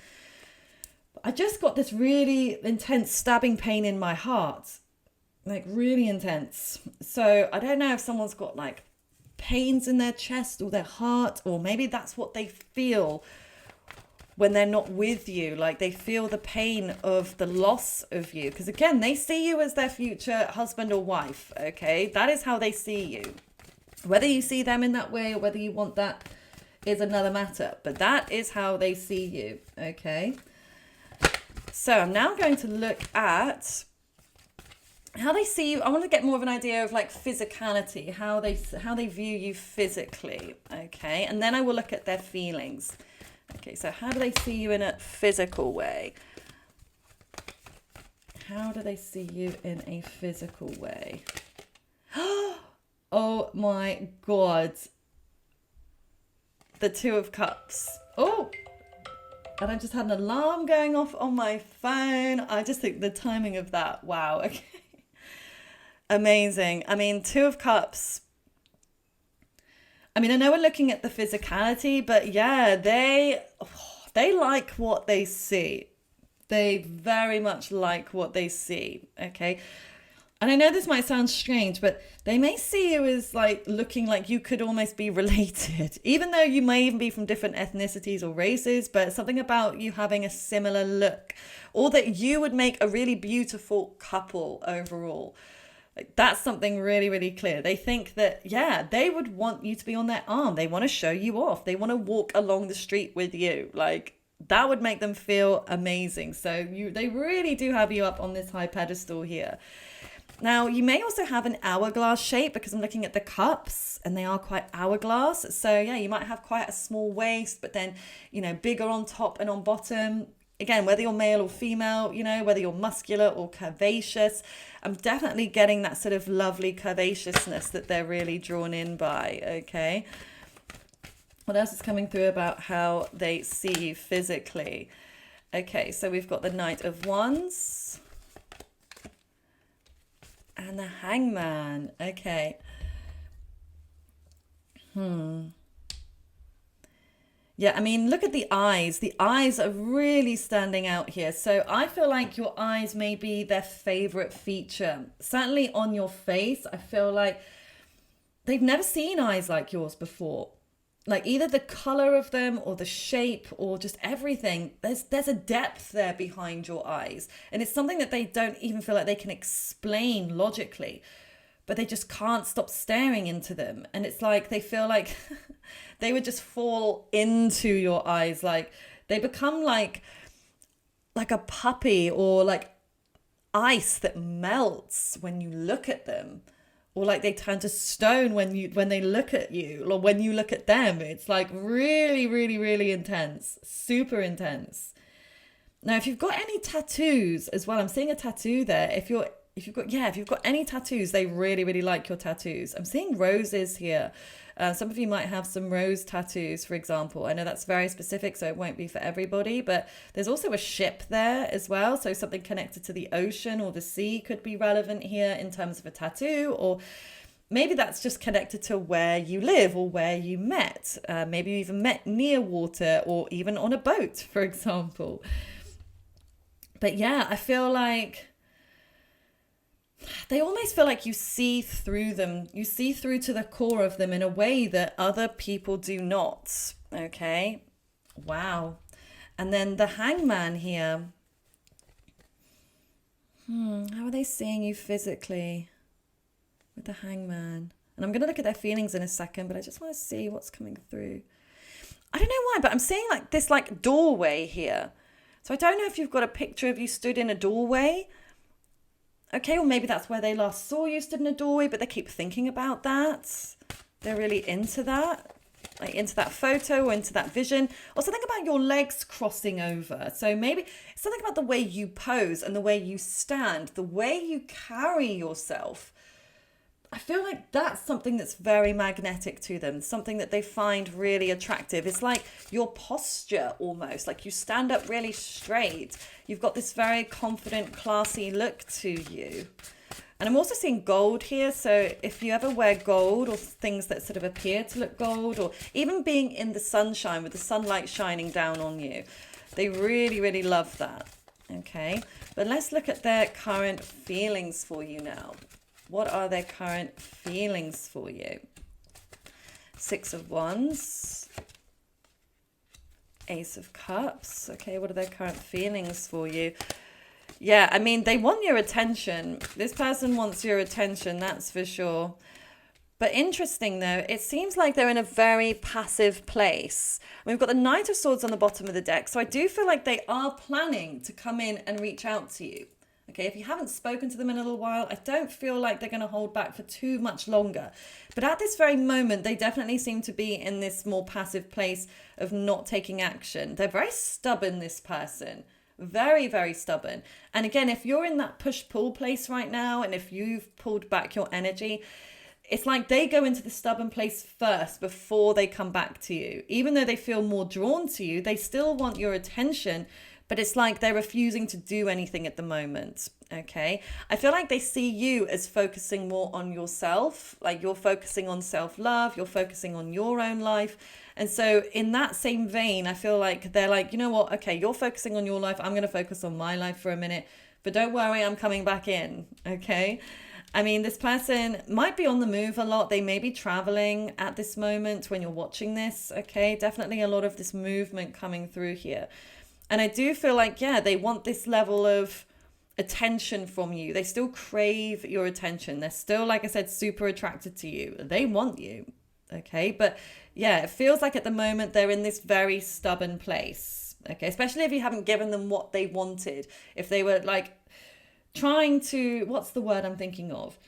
I just got this really intense stabbing pain in my heart, like really intense. So I don't know if someone's got like pains in their chest or their heart, or maybe that's what they feel when they're not with you. Like they feel the pain of the loss of you. Because again, they see you as their future husband or wife, okay? That is how they see you. Whether you see them in that way or whether you want that is another matter. But that is how they see you, okay? So I'm now going to look at how they see you. I want to get more of an idea of like physicality, how they view you physically, okay? And then I will look at their feelings. Okay, so how do they see you in a physical way? How do they see you in a physical way? Oh my God. The Two of Cups. Oh! And I just had an alarm going off on my phone. I just think the timing of that, wow, okay. Amazing. I mean, Two of Cups. I mean, I know we're looking at the physicality, but yeah, they like what they see. They very much like what they see, okay? And I know this might sound strange, but they may see you as like looking like you could almost be related, even though you may even be from different ethnicities or races, but something about you having a similar look, or that you would make a really beautiful couple overall. Like that's something really, really clear. They think that, yeah, they would want you to be on their arm. They want to show you off. They want to walk along the street with you. Like that would make them feel amazing. So they really do have you up on this high pedestal here. Now, you may also have an hourglass shape because I'm looking at the cups and they are quite hourglass. So yeah, you might have quite a small waist, but then, bigger on top and on bottom. Again, whether you're male or female, whether you're muscular or curvaceous, I'm definitely getting that sort of lovely curvaceousness that they're really drawn in by, okay? What else is coming through about how they see you physically? Okay, so we've got the Knight of Wands and the Hangman. Okay. Yeah, I mean, look at the eyes. The eyes are really standing out here. So I feel like your eyes may be their favorite feature. Certainly on your face, I feel like they've never seen eyes like yours before. Like either the color of them or the shape or just everything. There's a depth there behind your eyes. And it's something that they don't even feel like they can explain logically. But they just can't stop staring into them. And it's like they feel like they would just fall into your eyes. Like they become like a puppy or like ice that melts when you look at them. Or like they turn to stone when they look at you or when you look at them. It's like really, really, really intense, super intense. Now, if you've got any tattoos as well, I'm seeing a tattoo there. If you've got any tattoos, they really, really like your tattoos. I'm seeing roses here. Some of you might have some rose tattoos, for example. I know that's very specific, so it won't be for everybody, but there's also a ship there as well. So something connected to the ocean or the sea could be relevant here in terms of a tattoo, or maybe that's just connected to where you live or where you met. Maybe you even met near water or even on a boat, for example. But yeah, I feel like they almost feel like you see through them. You see through to the core of them in a way that other people do not. Okay. Wow. And then the hangman here. How are they seeing you physically with the hangman? And I'm going to look at their feelings in a second, but I just want to see what's coming through. I don't know why, but I'm seeing like this like doorway here. So I don't know if you've got a picture of you stood in a doorway. Okay, or maybe that's where they last saw you stood in a doorway, but they keep thinking about that. They're really into that, like into that photo or into that vision. Or something about your legs crossing over. So maybe something about the way you pose and the way you stand, the way you carry yourself. I feel like that's something that's very magnetic to them, something that they find really attractive. It's like your posture almost, like you stand up really straight. You've got this very confident, classy look to you. And I'm also seeing gold here. So if you ever wear gold or things that sort of appear to look gold, or even being in the sunshine with the sunlight shining down on you, they really, really love that. Okay, but let's look at their current feelings for you now. What are their current feelings for you? Six of Wands. Ace of Cups. Okay, what are their current feelings for you? Yeah, I mean, they want your attention. This person wants your attention, that's for sure. But interesting though, it seems like they're in a very passive place. We've got the Knight of Swords on the bottom of the deck. So I do feel like they are planning to come in and reach out to you. Okay, if you haven't spoken to them in a little while, I don't feel like they're going to hold back for too much longer. But at this very moment, they definitely seem to be in this more passive place of not taking action. They're very stubborn, this person. Very, very stubborn. And again, if you're in that push-pull place right now, and if you've pulled back your energy, it's like they go into the stubborn place first before they come back to you. Even though they feel more drawn to you, they still want your attention, but it's like they're refusing to do anything at the moment, okay? I feel like they see you as focusing more on yourself, like you're focusing on self-love, you're focusing on your own life. And so in that same vein, I feel like they're like, you know what? Okay, you're focusing on your life. I'm going to focus on my life for a minute, but don't worry, I'm coming back in, okay? I mean, this person might be on the move a lot. They may be traveling at this moment when you're watching this, okay? Definitely a lot of this movement coming through here. And I do feel like, yeah, they want this level of attention from you. They still crave your attention. They're still, like I said, super attracted to you. They want you, okay? But yeah, it feels like at the moment they're in this very stubborn place, okay? Especially if you haven't given them what they wanted. If they were like trying to, what's the word I'm thinking of?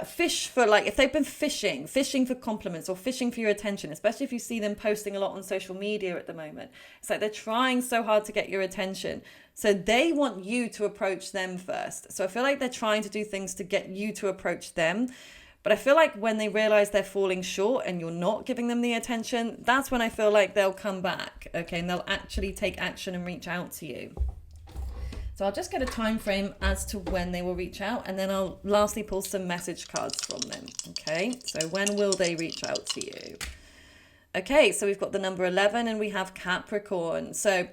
Fish for, like, if they've been fishing for compliments or fishing for your attention, especially if you see them posting a lot on social media at the moment. It's like they're trying so hard to get your attention. So they want you to approach them first. So I feel like they're trying to do things to get you to approach them. But I feel like when they realize they're falling short and you're not giving them the attention, that's when I feel like they'll come back, okay? And they'll actually take action and reach out to you. So I'll just get a time frame as to when they will reach out, and then I'll lastly pull some message cards from them. Okay, so when will they reach out to you? Okay, so we've got the number 11 and we have Capricorn. So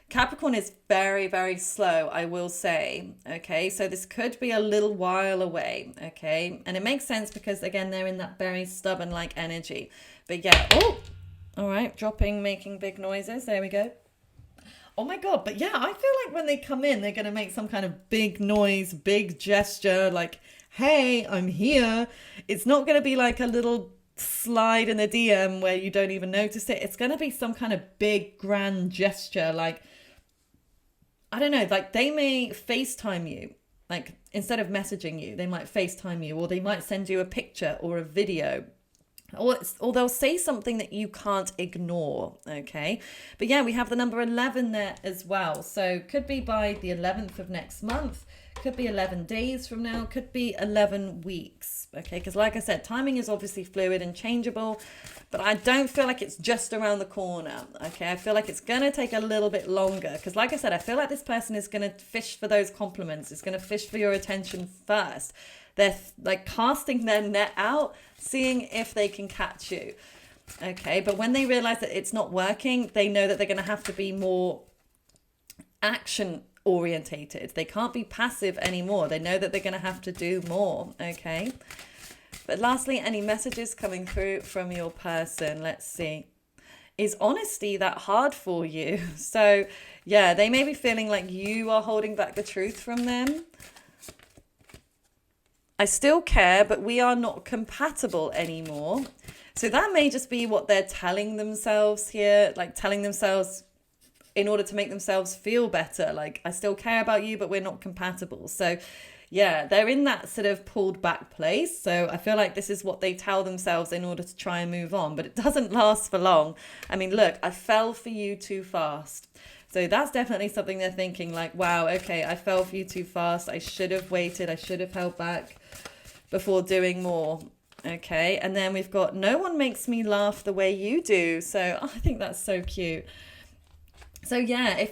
Capricorn is very, very slow, I will say. Okay, so this could be a little while away. Okay, and it makes sense because, again, they're in that very stubborn like energy. But yeah, oh, all right, dropping, making big noises. There we go. Oh my God. But yeah, I feel like when they come in, they're going to make some kind of big noise, big gesture, like, hey, I'm here. It's not going to be like a little slide in the DM where you don't even notice it. It's going to be some kind of big, grand gesture. Like, I don't know, like they may FaceTime you. Like, instead of messaging you, they might FaceTime you, or they might send you a picture or a video. or they'll say something that you can't ignore. Okay, but yeah, we have the number 11 there as well, so could be by the 11th of next month, could be 11 days from now, could be 11 weeks. Okay, because like I said, timing is obviously fluid and changeable, but I don't feel like it's just around the corner. Okay, I feel like it's gonna take a little bit longer, because like I said, I feel like this person is gonna fish for those compliments, it's gonna fish for your attention first. They're like casting their net out, seeing if they can catch you. Okay, but when they realize that it's not working, they know that they're going to have to be more action orientated. They can't be passive anymore. They know that they're going to have to do more. Okay, but lastly, any messages coming through from your person? Let's see. Is honesty that hard for you? So yeah, they may be feeling like you are holding back the truth from them. I still care, but we are not compatible anymore. So that may just be what they're telling themselves here, like telling themselves in order to make themselves feel better. Like, I still care about you, but we're not compatible. So yeah, they're in that sort of pulled back place. So I feel like this is what they tell themselves in order to try and move on, but it doesn't last for long. I mean, look, I fell for you too fast. So that's definitely something they're thinking, like, wow, okay, I fell for you too fast. I should have waited. I should have held back before doing more. Okay. And then we've got, no one makes me laugh the way you do. So I think that's so cute. So yeah,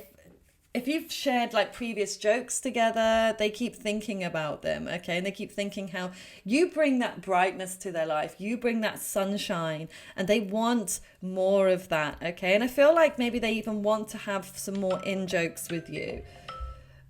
if you've shared like previous jokes together, they keep thinking about them, okay? And they keep thinking how you bring that brightness to their life, you bring that sunshine, and they want more of that, okay? And I feel like maybe they even want to have some more in-jokes with you.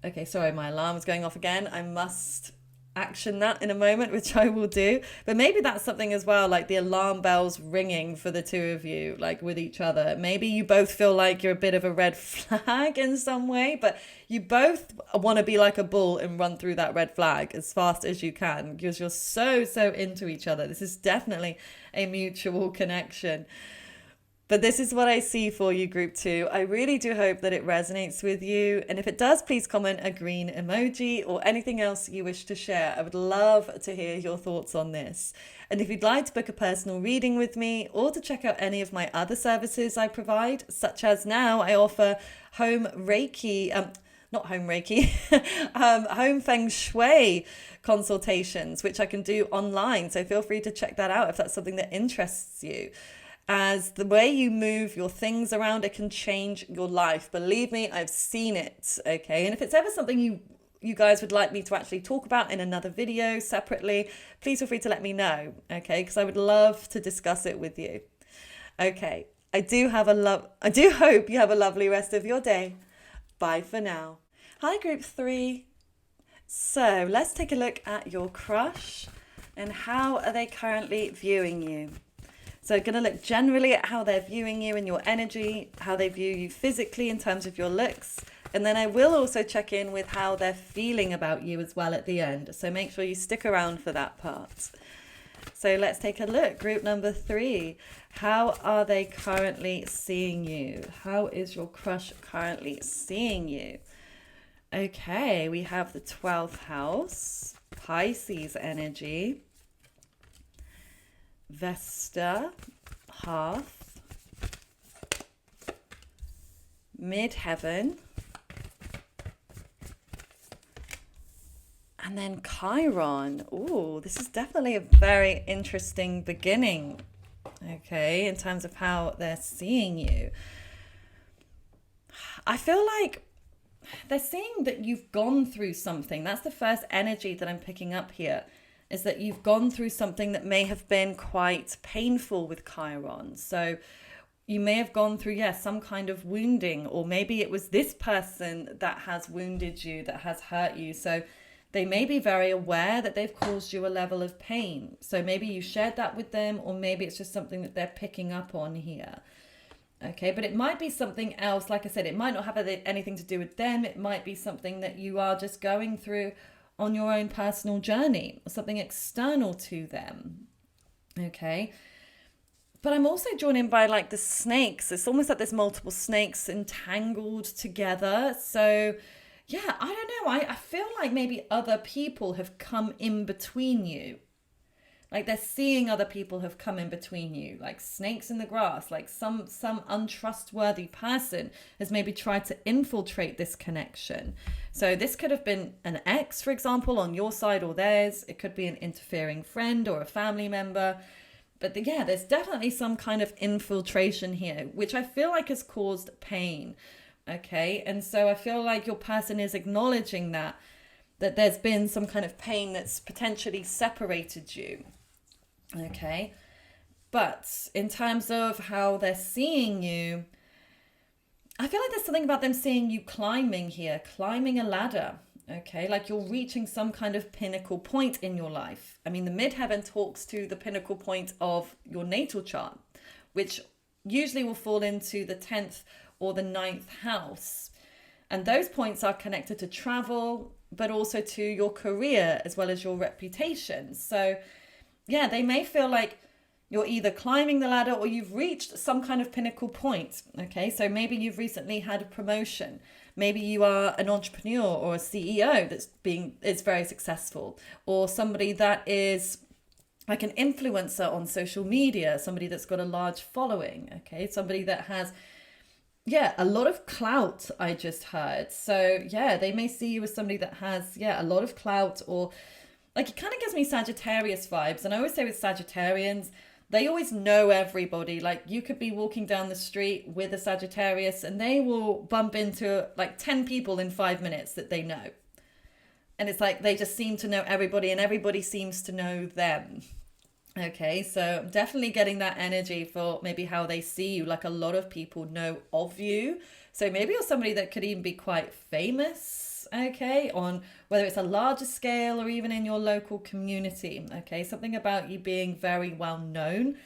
Okay, sorry, my alarm is going off again. I must action that in a moment, which I will do. But maybe that's something as well, like the alarm bells ringing for the two of you, like with each other. Maybe you both feel like you're a bit of a red flag in some way, but you both want to be like a bull and run through that red flag as fast as you can, because you're so into each other. This is definitely a mutual connection. But this is what I see for you, group 2. I really do hope that it resonates with you. And if it does, please comment a green emoji or anything else you wish to share. I would love to hear your thoughts on this. And if you'd like to book a personal reading with me or to check out any of my other services I provide, such as now I offer home Reiki, not home Reiki, home Feng Shui consultations, which I can do online. So feel free to check that out if that's something that interests you. As the way you move your things around, it can change your life. Believe me, I've seen it, okay? And if it's ever something you guys would like me to actually talk about in another video separately, please feel free to let me know, okay? Because I would love to discuss it with you. Okay, I do hope you have a lovely rest of your day. Bye for now. Hi, group 3. So let's take a look at your crush and how are they currently viewing you. So going to look generally at how they're viewing you and your energy, how they view you physically in terms of your looks. And then I will also check in with how they're feeling about you as well at the end. So make sure you stick around for that part. So let's take a look. Group number 3. How are they currently seeing you? How is your crush currently seeing you? Okay, we have the 12th house, Pisces energy. Vesta, Hearth, Midheaven, and then Chiron. Oh, this is definitely a very interesting beginning, okay, in terms of how they're seeing you. I feel like they're seeing that you've gone through something. That's the first energy that I'm picking up here. Is that you've gone through something that may have been quite painful with Chiron. So you may have gone through, some kind of wounding, or maybe it was this person that has wounded you, that has hurt you. So they may be very aware that they've caused you a level of pain. So maybe you shared that with them, or maybe it's just something that they're picking up on here. Okay, but it might be something else. Like I said, it might not have anything to do with them. It might be something that you are just going through on your own personal journey, or something external to them. Okay. But I'm also drawn in by like the snakes. It's almost like there's multiple snakes entangled together. So yeah, I don't know. I feel like maybe other people have come in between you. Like they're seeing other people have come in between you, like snakes in the grass, like some untrustworthy person has maybe tried to infiltrate this connection. So this could have been an ex, for example, on your side or theirs. It could be an interfering friend or a family member. But yeah, there's definitely some kind of infiltration here, which I feel like has caused pain. Okay. And so I feel like your person is acknowledging that there's been some kind of pain that's potentially separated you. Okay. But in terms of how they're seeing you, I feel like there's something about them seeing you climbing here, climbing a ladder. Okay, like you're reaching some kind of pinnacle point in your life. I mean, the midheaven talks to the pinnacle point of your natal chart, which usually will fall into the 10th or the 9th house. And those points are connected to travel, but also to your career as well as your reputation. So yeah, they may feel like you're either climbing the ladder or you've reached some kind of pinnacle point. Okay, so maybe you've recently had a promotion. Maybe you are an entrepreneur or a CEO is very successful, or somebody that is like an influencer on social media, somebody that's got a large following. Okay, somebody that has a lot of clout, I just heard. So yeah, they may see you as somebody that has a lot of clout, or like it kind of gives me Sagittarius vibes. And I always say with Sagittarians, they always know everybody. Like you could be walking down the street with a Sagittarius and they will bump into like 10 people in 5 minutes that they know. And it's like they just seem to know everybody and everybody seems to know them. Okay, so I'm definitely getting that energy for maybe how they see you. Like a lot of people know of you. So maybe you're somebody that could even be quite famous, okay, on whether it's a larger scale or even in your local community. Okay, something about you being very well known.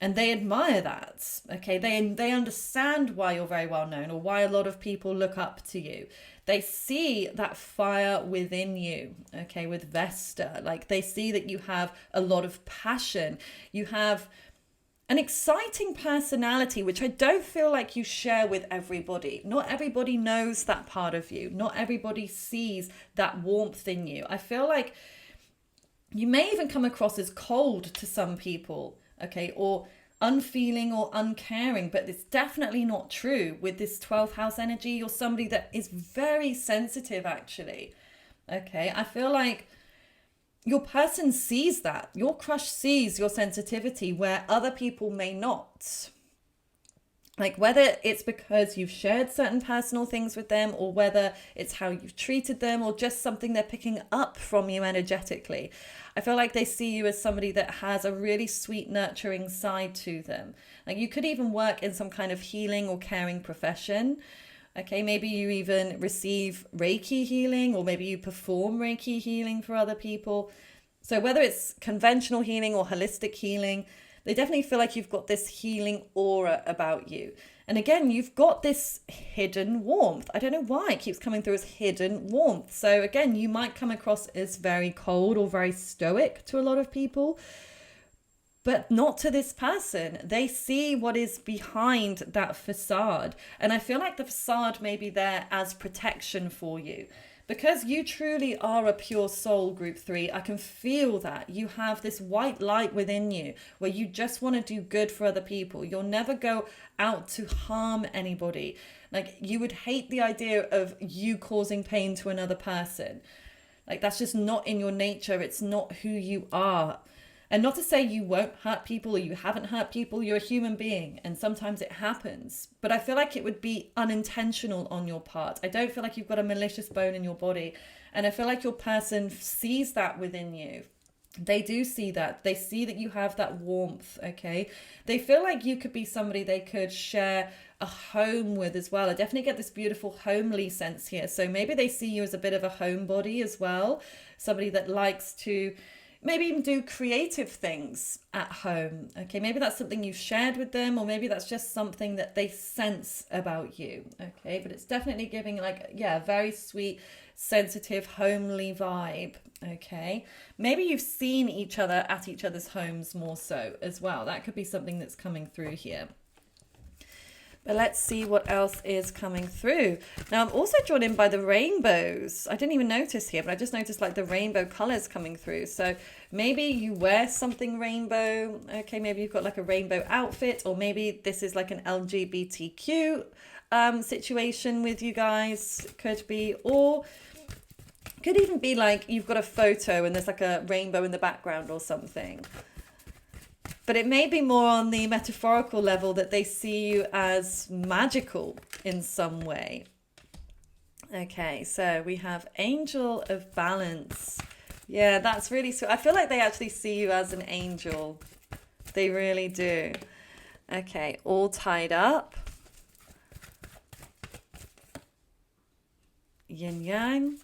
And they admire that. Okay, they understand why you're very well known or why a lot of people look up to you. They see that fire within you, okay, with Vesta. Like they see that you have a lot of passion. You have an exciting personality, which I don't feel like you share with everybody. Not everybody knows that part of you. Not everybody sees that warmth in you. I feel like you may even come across as cold to some people, okay, or unfeeling or uncaring, but it's definitely not true with this 12th house energy. You're somebody that is very sensitive, actually. Okay, I feel like your person sees that. Your crush sees your sensitivity where other people may not. Like whether it's because you've shared certain personal things with them, or whether it's how you've treated them, or just something they're picking up from you energetically. I feel like they see you as somebody that has a really sweet, nurturing side to them. Like you could even work in some kind of healing or caring profession. Okay, maybe you even receive Reiki healing, or maybe you perform Reiki healing for other people. So whether it's conventional healing or holistic healing, they definitely feel like you've got this healing aura about you. And again, you've got this hidden warmth. I don't know why it keeps coming through as hidden warmth. So again, you might come across as very cold or very stoic to a lot of people, but not to this person. They see what is behind that facade. And I feel like the facade may be there as protection for you. Because you truly are a pure soul, group 3, I can feel that. You have this white light within you where you just want to do good for other people. You'll never go out to harm anybody. Like you would hate the idea of you causing pain to another person. Like that's just not in your nature. It's not who you are. And not to say you won't hurt people or you haven't hurt people. You're a human being and sometimes it happens. But I feel like it would be unintentional on your part. I don't feel like you've got a malicious bone in your body. And I feel like your person sees that within you. They do see that. They see that you have that warmth, okay? They feel like you could be somebody they could share a home with as well. I definitely get this beautiful homely sense here. So maybe they see you as a bit of a homebody as well. Somebody that likes to maybe even do creative things at home. Okay, maybe that's something you've shared with them, or maybe that's just something that they sense about you. Okay, but it's definitely giving like, a very sweet, sensitive, homely vibe. Okay, maybe you've seen each other at each other's homes more so as well. That could be something that's coming through here. But let's see what else is coming through. Now, I'm also drawn in by the rainbows. I didn't even notice here, but I just noticed like the rainbow colors coming through. So maybe you wear something rainbow. Okay, maybe you've got like a rainbow outfit, or maybe this is like an LGBTQ situation with you guys. Could be, or could even be like you've got a photo and there's like a rainbow in the background or something. But it may be more on the metaphorical level that they see you as magical in some way. Okay, so we have Angel of Balance. Yeah, that's really sweet. I feel like they actually see you as an angel. They really do. Okay, all tied up. Yin Yang.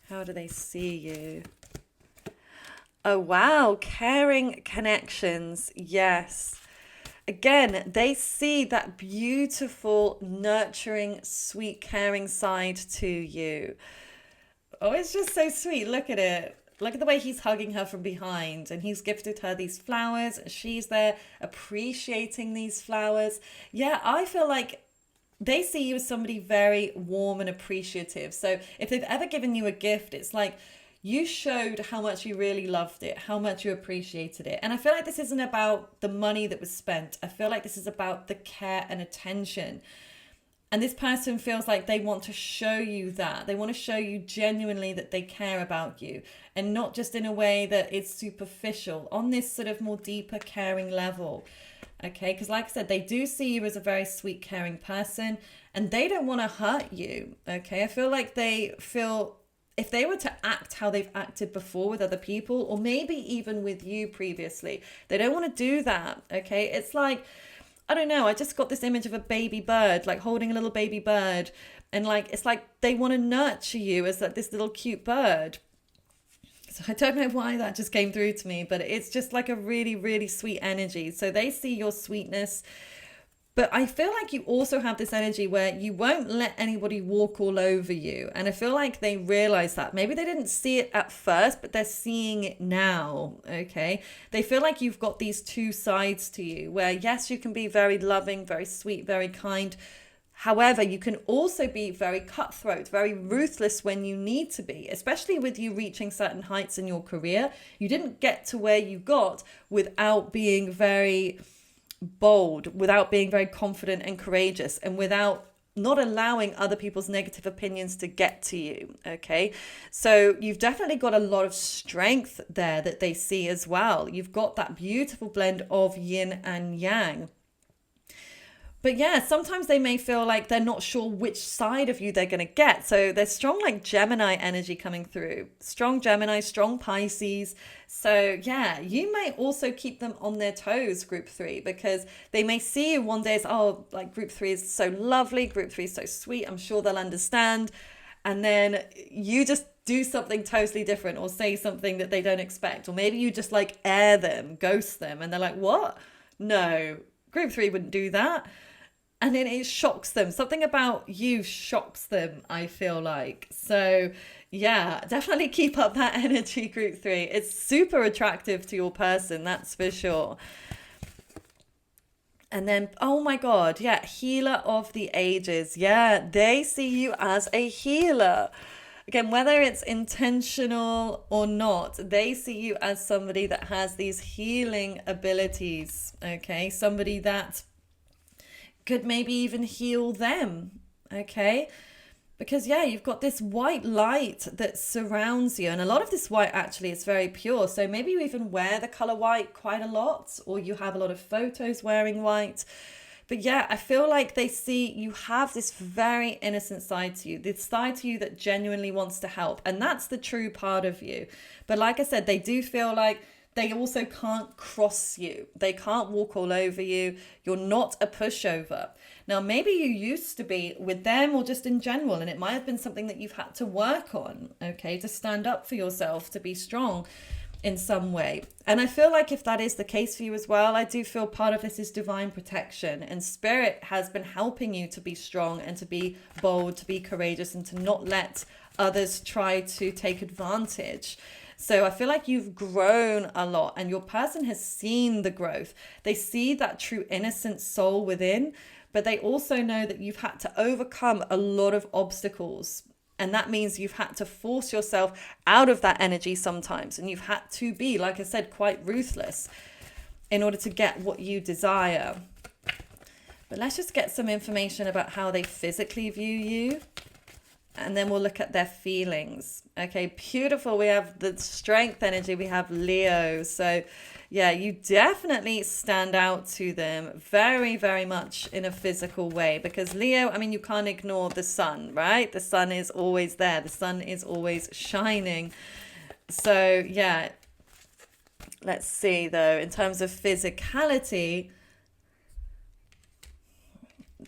How do they see you? Oh, wow. Caring connections. Yes. Again, they see that beautiful, nurturing, sweet, caring side to you. Oh, it's just so sweet. Look at it. Look at the way he's hugging her from behind, and he's gifted her these flowers. She's there appreciating these flowers. Yeah, I feel like they see you as somebody very warm and appreciative. So if they've ever given you a gift, it's like you showed how much you really loved it, how much you appreciated it. And I feel like this isn't about the money that was spent. I feel like this is about the care and attention. And this person feels like they want to show you that. They want to show you genuinely that they care about you, and not just in a way that it's superficial, on this sort of more deeper caring level. Okay, because like I said, they do see you as a very sweet, caring person, and they don't want to hurt you. Okay, I feel like they feel if they were to act how they've acted before with other people, or maybe even with you previously, they don't want to do that. Okay, it's like, I don't know, I just got this image of a baby bird, like holding a little baby bird, and like it's like they want to nurture you as like this little cute bird. So I don't know why that just came through to me, but it's just like a really, really sweet energy. So they see your sweetness. But I feel like you also have this energy where you won't let anybody walk all over you. And I feel like they realize that. Maybe they didn't see it at first, but they're seeing it now, okay? They feel like you've got these two sides to you where, yes, you can be very loving, very sweet, very kind. However, you can also be very cutthroat, very ruthless when you need to be, especially with you reaching certain heights in your career. You didn't get to where you got without being very bold, without being very confident and courageous, and without not allowing other people's negative opinions to get to you. Okay, so you've definitely got a lot of strength there that they see as well. You've got that beautiful blend of yin and yang. But yeah, sometimes they may feel like they're not sure which side of you they're going to get. So there's strong like Gemini energy coming through. Strong Gemini, strong Pisces. So yeah, you may also keep them on their toes, group 3, because they may see you one day as, oh, like group 3 is so lovely. Group 3 is so sweet. I'm sure they'll understand. And then you just do something totally different, or say something that they don't expect. Or maybe you just like air them, ghost them. And they're like, what? No, group 3 wouldn't do that. And then it shocks them. Something about you shocks them, I feel like. So yeah, definitely keep up that energy, group 3. It's super attractive to your person, that's for sure. And then, oh my God, yeah, healer of the ages. Yeah, they see you as a healer. Again, whether it's intentional or not, they see you as somebody that has these healing abilities, okay? Somebody that could maybe even heal them, okay? Because yeah, you've got this white light that surrounds you, and a lot of this white actually is very pure. So maybe you even wear the color white quite a lot, or you have a lot of photos wearing white. But yeah, I feel like they see you have this very innocent side to you, this side to you that genuinely wants to help, and that's the true part of you. But like I said, they do feel like they also can't cross you. They can't walk all over you. You're not a pushover. Now, maybe you used to be with them or just in general, and it might have been something that you've had to work on, okay, to stand up for yourself, to be strong in some way. And I feel like if that is the case for you as well, I do feel part of this is divine protection, and spirit has been helping you to be strong and to be bold, to be courageous, and to not let others try to take advantage. So I feel like you've grown a lot, and your person has seen the growth. They see that true innocent soul within, but they also know that you've had to overcome a lot of obstacles. And that means you've had to force yourself out of that energy sometimes. And you've had to be, like I said, quite ruthless in order to get what you desire. But let's just get some information about how they physically view you. And then we'll look at their feelings. Okay, beautiful. We have the strength energy. We have Leo. So yeah, you definitely stand out to them very, very much in a physical way. Because Leo, I mean, you can't ignore the sun, right? The sun is always there. The sun is always shining. So yeah, let's see though, in terms of physicality.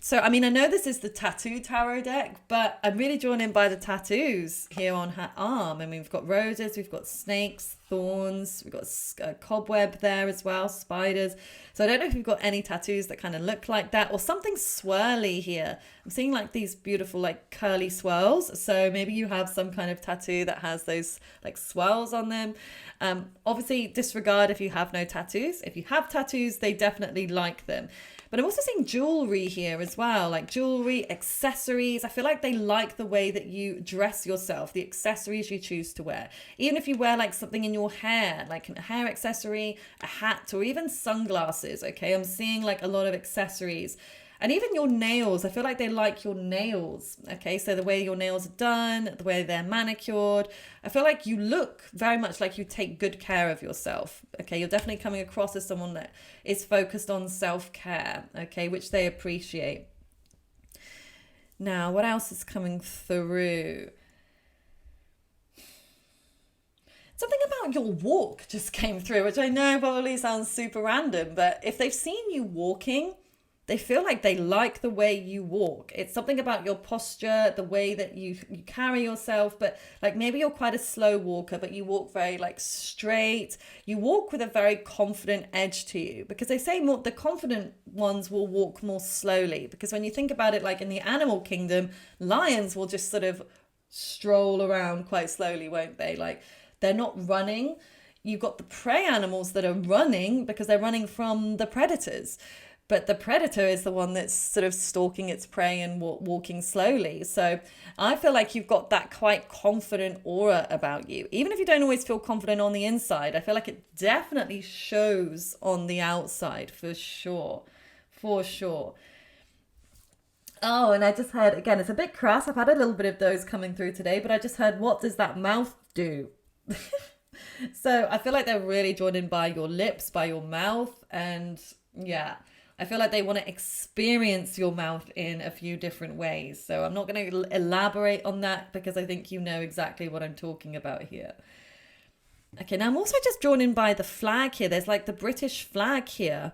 So, I mean, I know this is the tattoo tarot deck, but I'm really drawn in by the tattoos here on her arm. I mean, we've got roses, we've got snakes, thorns, we've got a cobweb there as well, spiders. So I don't know if you've got any tattoos that kind of look like that or something swirly here. I'm seeing like these beautiful like curly swirls. So maybe you have some kind of tattoo that has those like swirls on them. Obviously, disregard if you have no tattoos. If you have tattoos, they definitely like them. But I'm also seeing jewelry here as well, like jewelry, accessories. I feel like they like the way that you dress yourself, the accessories you choose to wear. Even if you wear like something in your hair, like a hair accessory, a hat, or even sunglasses, okay? I'm seeing like a lot of accessories. And even your nails, I feel like they like your nails, okay? So the way your nails are done, the way they're manicured. I feel like you look very much like you take good care of yourself, okay? You're definitely coming across as someone that is focused on self-care, okay? Which they appreciate. Now, what else is coming through? Something about your walk just came through, which I know probably sounds super random, but if they've seen you walking, they feel like they like the way you walk. It's something about your posture, the way that you carry yourself, but like maybe you're quite a slow walker, but you walk very like straight. You walk with a very confident edge to you, because they say more the confident ones will walk more slowly, because when you think about it, like in the animal kingdom, lions will just sort of stroll around quite slowly, won't they? Like they're not running. You've got the prey animals that are running because they're running from the predators. But the predator is the one that's sort of stalking its prey and walking slowly. So I feel like you've got that quite confident aura about you. Even if you don't always feel confident on the inside, I feel like it definitely shows on the outside for sure. For sure. Oh, and I just heard, again, it's a bit crass. I've had a little bit of those coming through today, but I just heard, what does that mouth do? So I feel like they're really drawn in by your lips, by your mouth, and yeah. I feel like they want to experience your mouth in a few different ways. So I'm not going to elaborate on that because I think you know exactly what I'm talking about here. Okay, now I'm also just drawn in by the flag here. There's like the British flag here.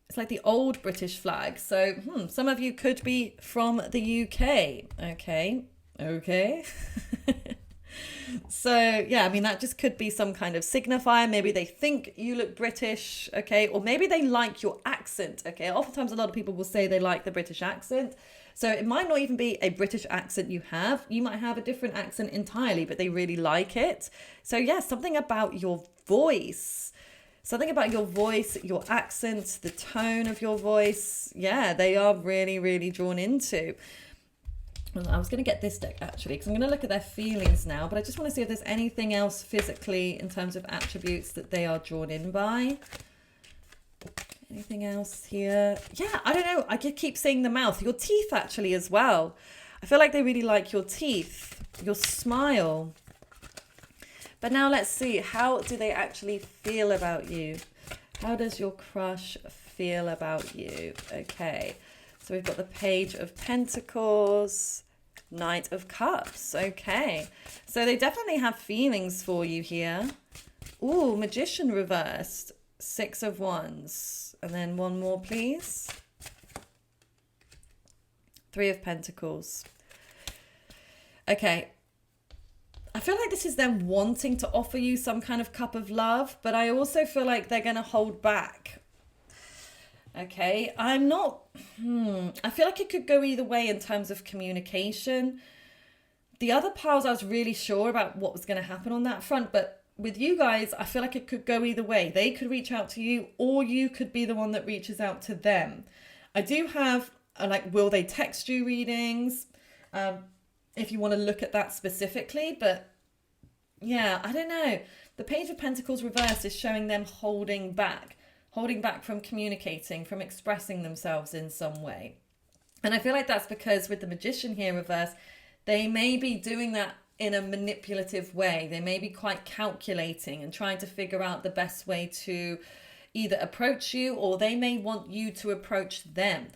It's like the old British flag. So some of you could be from the UK. Okay. So yeah, I mean, that just could be some kind of signifier. Maybe they think you look British, okay? Or maybe they like your accent, okay? Oftentimes a lot of people will say they like the British accent. So it might not even be a British accent you have. You might have a different accent entirely, but they really like it. So yeah, something about your voice. Something about your voice, your accent, the tone of your voice. Yeah, they are really, really drawn into. I was going to get this deck actually, because I'm going to look at their feelings now, but I just want to see if there's anything else physically in terms of attributes that they are drawn in by. Anything else here? Yeah, I don't know. I keep saying the mouth. Your teeth actually as well. I feel like they really like your teeth, your smile. But now let's see, how do they actually feel about you? How does your crush feel about you? Okay. So we've got the Page of Pentacles, Knight of Cups. Okay. So they definitely have feelings for you here. Ooh, Magician reversed. Six of Wands. And then one more, please. Three of Pentacles. Okay. I feel like this is them wanting to offer you some kind of cup of love, but I also feel like they're going to hold back. Okay, I'm not, I feel like it could go either way in terms of communication. The other piles, I was really sure about what was going to happen on that front, but with you guys, I feel like it could go either way. They could reach out to you, or you could be the one that reaches out to them. I do have like, will they text you readings? If you want to look at that specifically, but yeah, I don't know. The Page of Pentacles reversed is showing them holding back from communicating, from expressing themselves in some way. And I feel like that's because with the Magician here reversed, they may be doing that in a manipulative way. They may be quite calculating and trying to figure out the best way to either approach you, or they may want you to approach them.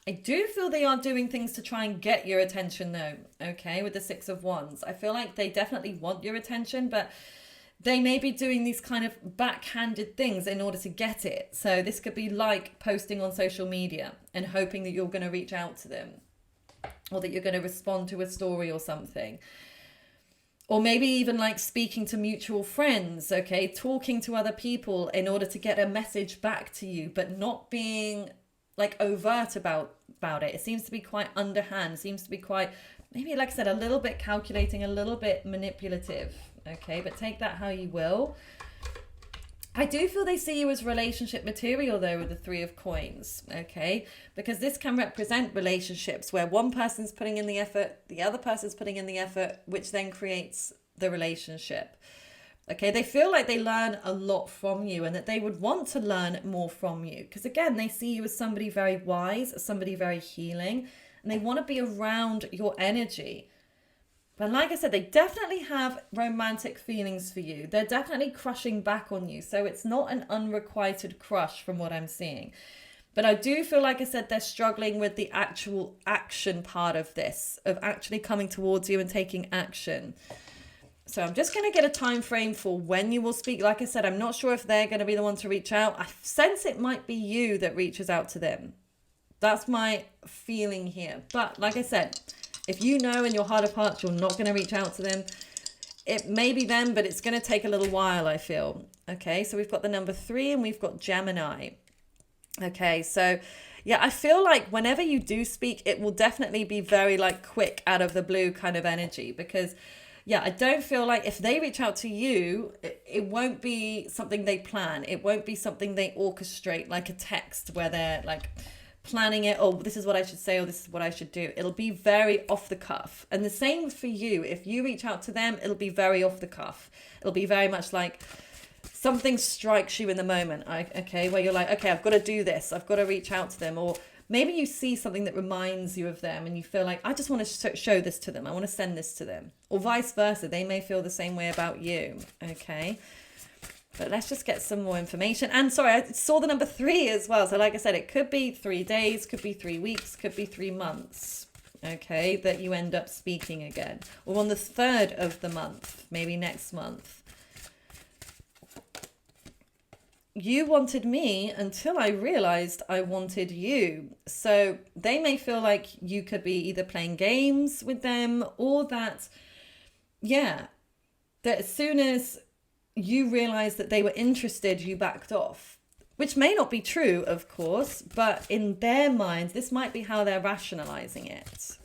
I do feel they are doing things to try and get your attention though, okay, with the Six of Wands. I feel like they definitely want your attention, but they may be doing these kind of backhanded things in order to get it. So this could be like posting on social media and hoping that you're going to reach out to them, or that you're going to respond to a story or something. Or maybe even like speaking to mutual friends, okay, talking to other people in order to get a message back to you, but not being like overt about it. It seems to be quite underhand, seems to be quite, maybe like I said, a little bit calculating, a little bit manipulative, okay, but take that how you will. I do feel they see you as relationship material though with the Three of Coins, okay? Because this can represent relationships where one person's putting in the effort, the other person's putting in the effort, which then creates the relationship. Okay, they feel like they learn a lot from you and that they would want to learn more from you. Because again, they see you as somebody very wise, as somebody very healing, and they want to be around your energy. But like I said, they definitely have romantic feelings for you. They're definitely crushing back on you. So it's not an unrequited crush from what I'm seeing. But I do feel, like I said, they're struggling with the actual action part of this, of actually coming towards you and taking action. So I'm just going to get a time frame for when you will speak. Like I said, I'm not sure if they're going to be the one to reach out. I sense it might be you that reaches out to them. That's my feeling here. But like I said, if you know in your heart of hearts you're not going to reach out to them, it may be them, but it's going to take a little while, I feel. Okay, so we've got the number 3 and we've got Gemini. Okay, so yeah, I feel like whenever you do speak, it will definitely be very like quick out of the blue kind of energy, because yeah, I don't feel like if they reach out to you, it won't be something they plan. It won't be something they orchestrate, like a text where they're like planning it, oh, this is what I should say, or this is what I should do. It'll be very off the cuff. And the same for you. If you reach out to them, it'll be very off the cuff. It'll be very much like something strikes you in the moment, okay, where you're like, okay, I've got to do this. I've got to reach out to them. Or maybe you see something that reminds you of them and you feel like, I just want to show this to them. I want to send this to them. Or vice versa. They may feel the same way about you, okay? But let's just get some more information. And sorry, I saw the number 3 as well. So like I said, it could be 3 days, could be 3 weeks, could be 3 months, okay, that you end up speaking again. Or on the 3rd of the month, maybe next month. You wanted me until I realized I wanted you. So they may feel like you could be either playing games with them, or that, yeah, that as soon as you realized that they were interested, you backed off, which may not be true, of course, but in their minds, this might be how they're rationalizing it.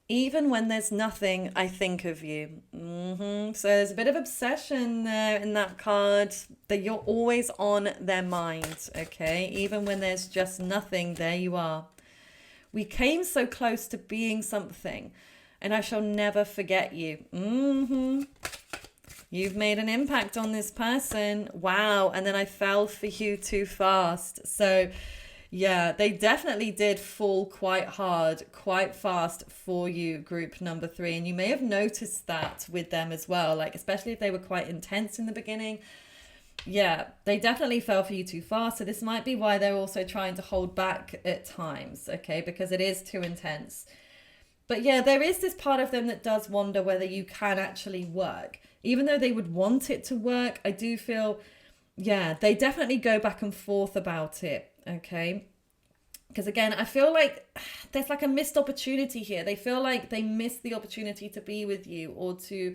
Even when there's nothing, I think of you. So there's a bit of obsession there in that card, that you're always on their mind, okay? Even when there's just nothing, there you are. We came so close to being something, and I shall never forget you. You've made an impact on this person. Wow. And then I fell for you too fast. So yeah, they definitely did fall quite hard, quite fast for you, group number 3. And you may have noticed that with them as well, like especially if they were quite intense in the beginning. Yeah, they definitely fell for you too fast. So this might be why they're also trying to hold back at times, okay, because it is too intense. But yeah, there is this part of them that does wonder whether you can actually work. Even though they would want it to work, I do feel, yeah, they definitely go back and forth about it, okay? Because again, I feel like there's like a missed opportunity here. They feel like they missed the opportunity to be with you, or to,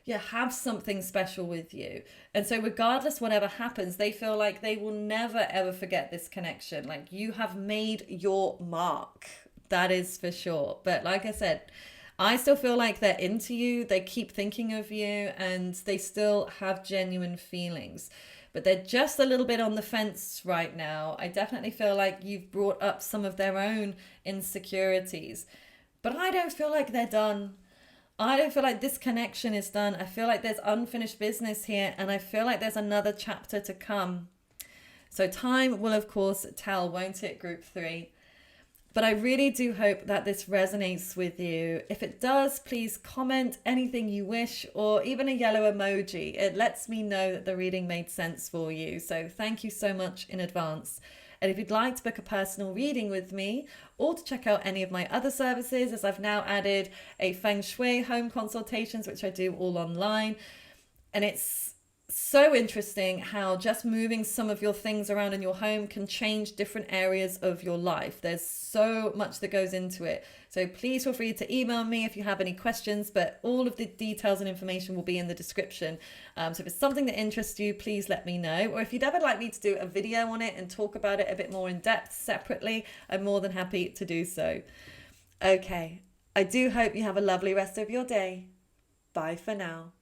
yeah, have something special with you. And so regardless whatever happens, they feel like they will never ever forget this connection. Like you have made your mark. That is for sure. But like I said, I still feel like they're into you, they keep thinking of you, and they still have genuine feelings. But they're just a little bit on the fence right now. I definitely feel like you've brought up some of their own insecurities. But I don't feel like they're done. I don't feel like this connection is done. I feel like there's unfinished business here, and I feel like there's another chapter to come. So time will, of course, tell, won't it, group 3? But I really do hope that this resonates with you. If it does, please comment anything you wish, or even a yellow emoji. It lets me know that the reading made sense for you. So thank you so much in advance. And if you'd like to book a personal reading with me, or to check out any of my other services, as I've now added a Feng Shui home consultations, which I do all online. And it's so interesting how just moving some of your things around in your home can change different areas of your life. There's so much that goes into it. So please feel free to email me if you have any questions, but all of the details and information will be in the description. So if it's something that interests you, please let me know. Or if you'd ever like me to do a video on it and talk about it a bit more in depth separately, I'm more than happy to do so. Okay, I do hope you have a lovely rest of your day. Bye for now.